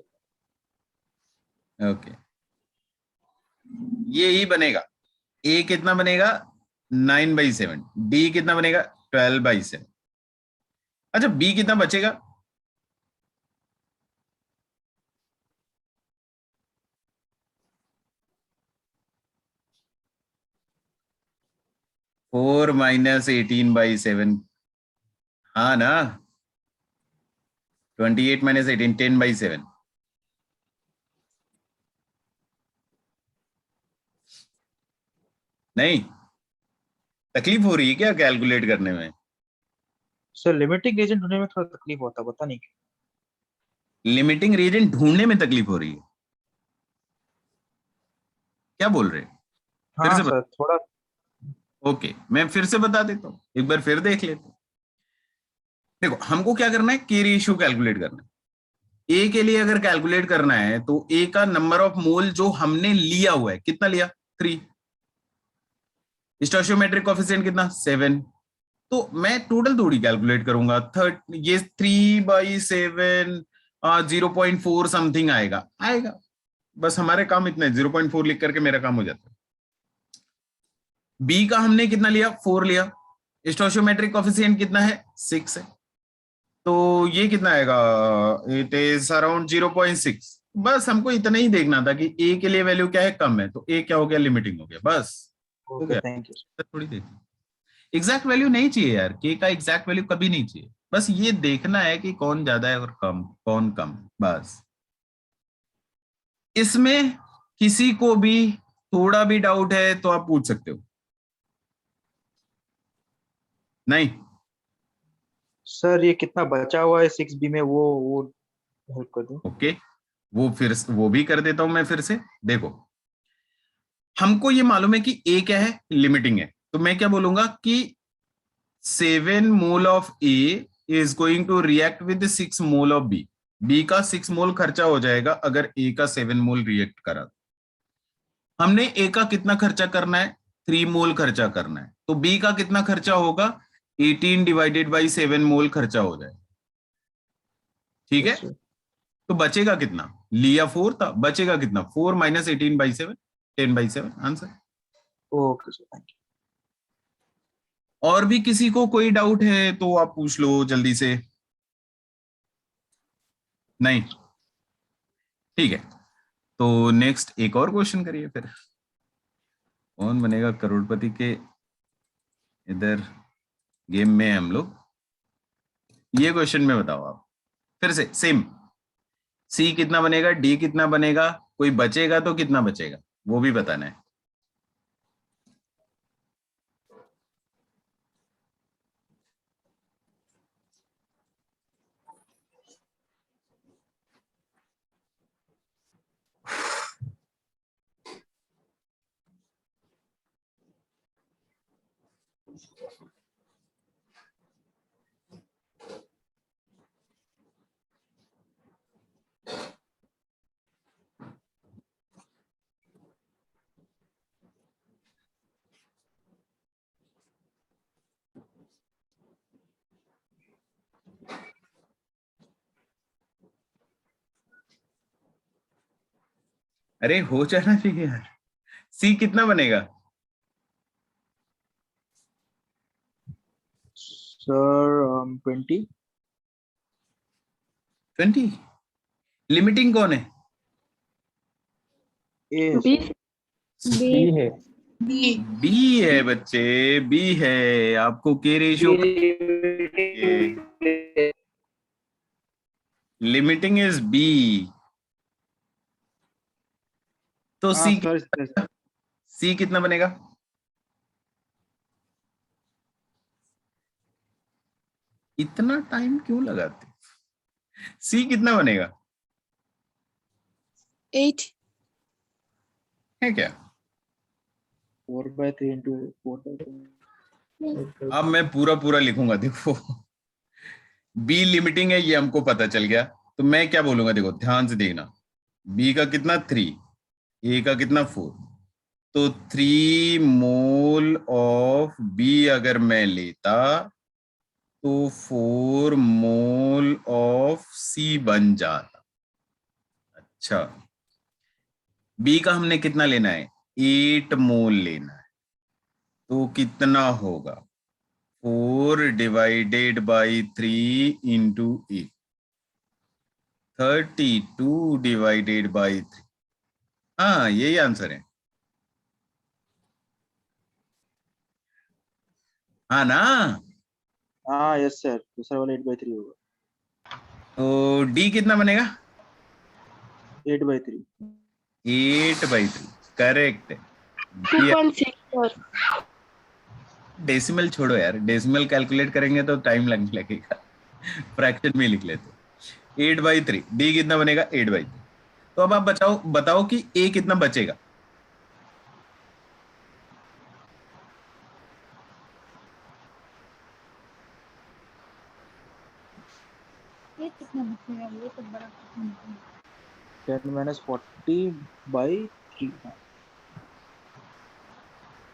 ओके, ये ही बनेगा। ए कितना बनेगा? 9/7। डी कितना बनेगा? 12/7। अच्छा, बी कितना बचेगा? Four minus 18/7। हाँ ना, 28 माइनस 18, 10/7। नहीं, तकलीफ हो रही है क्या कैलकुलेट करने में? सर लिमिटिंग रीजन ढूंढने में थोड़ा तकलीफ होता, पता नहीं क्यों। लिमिटिंग रीजन ढूंढने में तकलीफ हो रही है? क्या बोल रहे हैं? फिर हाँ से सर थोड़ा। ओके, मैं फिर से बता देता हूँ, एक बार फिर देख लेते हैं। देखो, हमको क्या करना है? के रेशियो कैलकुलेट करना है। ए के लिए अगर कैलकुलेट करना है तो ए का नंबर ऑफ मोल जो हमने लिया हुआ है, कितना लिया? 3। स्टोइचियोमेट्रिक कोएफिशिएंट कितना? 7। तो मैं टोटल थोड़ी कैलकुलेट करूंगा। ये 3/7 0.4 समथिंग आएगा। बस हमारे काम इतना है, 0.4 लिख करके मेरा काम हो जाता है। बी का हमने कितना लिया? 4 लिया। स्टोइचियोमेट्रिक कोएफिशिएंट कितना है? 6 है। तो ये कितना आएगा? It is around 0.6। बस हमको इतना ही देखना था कि ए के लिए वैल्यू क्या है? कम है, तो ए क्या हो गया? लिमिटिंग हो गया। बस हो ओके गया। Thank you. थोड़ी देखना, एग्जैक्ट वैल्यू नहीं चाहिए यार, के का एग्जैक्ट वैल्यू कभी नहीं चाहिए। बस ये देखना है कि कौन ज्यादा है और कौन कम। बस इसमें किसी को भी थोड़ा भी डाउट है तो आप पूछ सकते हो। नहीं, सर ये कितना बचा हुआ है 6B में, वो हेल्प कर दो। ओके, वो भी कर देता हूं मैं फिर से। देखो, हमको ये मालूम है कि ए क्या है? लिमिटिंग है। तो मैं क्या बोलूंगा कि 7 mole of A is going to react with 6 mole of B. B का 6 मोल खर्चा हो जाएगा अगर ए का 7 मोल रिएक्ट करा। हमने ए का कितना खर्चा करना है? 3 मोल खर्चा करना है। तो बी का कितना खर्चा होगा? 18 डिवाइडेड बाई 7 मोल खर्चा हो जाए। ठीक है, तो बचेगा कितना, लिया 4 था, बचेगा कितना, 4 minus 18/7, 10/7 answer. Okay sir, thank you. और भी किसी को कोई डाउट है तो आप पूछ लो जल्दी से। नहीं, ठीक है, तो नेक्स्ट एक और क्वेश्चन करिए फिर। कौन बनेगा करोड़पति के इधर गेम में हम लोग। ये क्वेश्चन में बताओ आप फिर से सेम, सी कितना बनेगा, डी कितना बनेगा, कोई बचेगा तो कितना बचेगा वो भी बताना है। अरे हो जाना चाहिए यार। सी कितना बनेगा, सर 20। 20। लिमिटिंग कौन है, ए है बी सर। बी है। बी है बच्चे, बी है। आपको के रेशियो लिमिटिंग इज बी। तो हाँ सी, सर, सी कितना बनेगा, इतना टाइम क्यों लगाते, सी कितना बनेगा 8. है क्या। 4/3 इंटू 4/3। अब मैं पूरा पूरा लिखूंगा, देखो बी लिमिटिंग है ये हमको पता चल गया, तो मैं क्या बोलूंगा, देखो ध्यान से देखना, बी का कितना 3, ए का कितना 4, तो 3 मोल ऑफ बी अगर मैं लेता तो 4 मोल ऑफ सी बन जाता। अच्छा, बी का हमने कितना लेना है, 8 मोल लेना है, तो कितना होगा 4 divided by 3 into 8, 32 divided by 3। हाँ यही आंसर है, हाँ ना। हाँ यस सर, दूसरा वाला 8/3 होगा। तो डी कितना बनेगा 8/3। 8/3 करेक्ट है। 2.6 सर. डेसिमल छोड़ो यार, डेसिमल कैलकुलेट करेंगे तो टाइम लगने लगेगा, फ्रैक्शन में लिख लेते। 8/3, डी कितना बनेगा 8/3। तो अब आप बताओ कि ए कितना बचेगा। ये कितना बचेगा, ये तो बड़ा क्वेश्चन है। 10 - 40/3।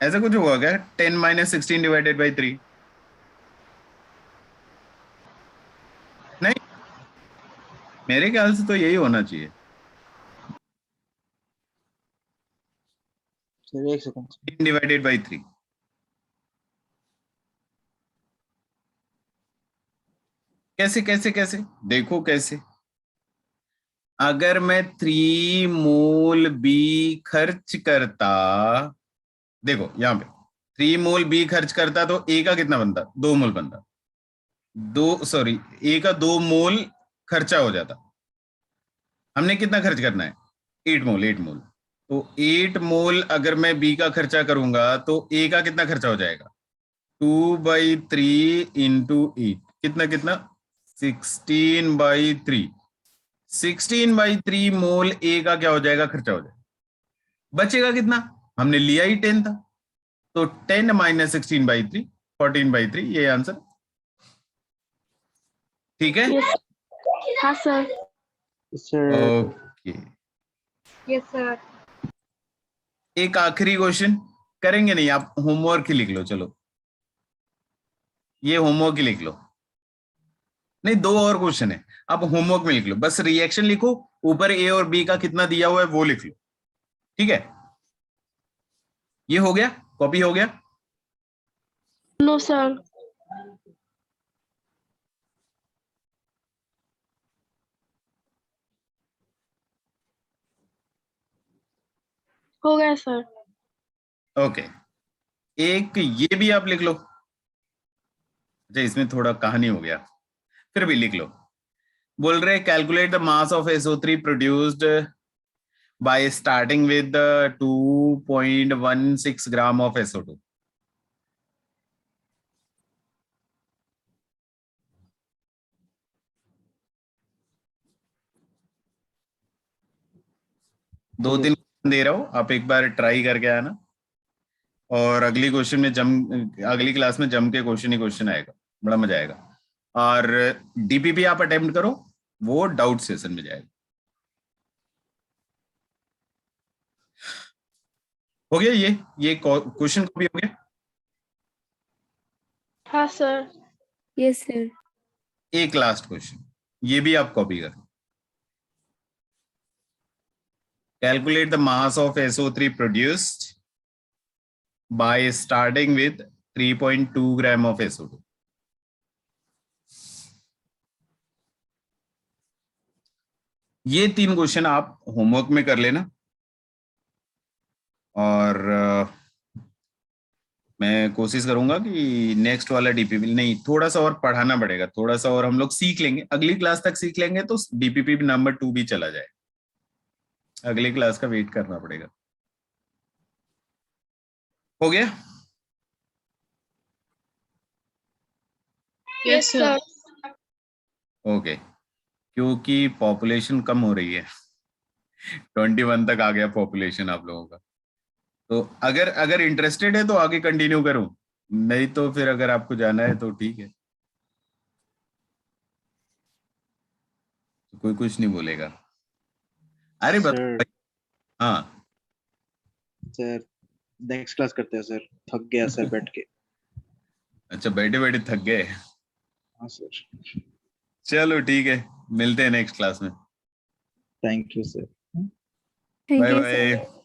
ऐसा कुछ होगा क्या, 10 - 16 डिवाइडेड बाई 3। नहीं, मेरे ख्याल से तो यही होना चाहिए। सर एक सेकंड। 10 डिवाइडेड बाई 3 कैसे कैसे कैसे, देखो कैसे। अगर मैं 3 मोल बी खर्च करता, देखो यहां पे 3 मोल बी खर्च करता तो ए का कितना बनता, 2 मोल बनता, ए का 2 मोल खर्चा हो जाता। हमने कितना खर्च करना है 8 मोल, 8 मोल। तो 8 मोल अगर मैं बी का खर्चा करूंगा तो ए का कितना खर्चा हो जाएगा, 2/3 इंटू 8, कितना कितना 16/3। 16/3 मोल ए का क्या हो जाएगा, खर्चा हो जाएगा। बचेगा कितना, हमने लिया ही 10 था, तो 10 - 16/3 14/3, ये आंसर ठीक है। Yes. हाँ sir. Sir okay, yes sir. एक आखिरी क्वेश्चन करेंगे, नहीं आप होमवर्क ही लिख लो, चलो ये होमवर्क ही लिख लो। नहीं, 2 और क्वेश्चन है, आप होमवर्क में लिख लो, बस रिएक्शन लिखो, ऊपर ए और बी का कितना दिया हुआ है वो लिख लो, ठीक है? ये हो गया, कॉपी हो गया? No sir. हो गया सर। ओके, एक ये भी आप लिख लो। अच्छा, इसमें थोड़ा कहानी हो गया, फिर भी लिख लो। बोल रहे calculate the mass of SO3 produced by starting with 2.16 gram of SO2। दो तीन दे रहा हूं, आप एक बार ट्राई करके आना, और अगली अगली क्लास में जम के क्वेश्चन ही क्वेश्चन आएगा, बड़ा मजा आएगा। और DPP आप अटेम्प्ट करो, वो डाउट सेशन में जाएगा। हो गया ये क्वेश्चन कॉपी हो गया? हाँ सर। Yes sir. एक लास्ट क्वेश्चन, ये भी आप कॉपी करो। Calculate the mass of SO3 produced by starting with 3.2 gram of SO2। ये 3 क्वेश्चन आप होमवर्क में कर लेना, और मैं कोशिश करूंगा कि नेक्स्ट वाला DPP नहीं, थोड़ा सा और पढ़ाना पड़ेगा, थोड़ा सा और हम लोग सीख लेंगे, अगली क्लास तक सीख लेंगे तो DPP नंबर 2 भी चला जाए, अगली क्लास का वेट करना पड़ेगा। हो गया? Yes sir. ओके, क्योंकि पॉपुलेशन कम हो रही है, 21 तक आ गया पॉपुलेशन आप लोगों का, तो अगर इंटरेस्टेड है तो आगे कंटिन्यू करूं, नहीं तो फिर अगर आपको जाना है तो ठीक है, तो कोई कुछ नहीं बोलेगा। अरे सर, हाँ सर नेक्स्ट क्लास करते हैं सर, थक गया सर बैठ के। अच्छा, बैठे बैठे थक गए? हाँ सर। चलो ठीक है, मिलते हैं नेक्स्ट क्लास में। Thank you sir. Thank bye you sir. Bye.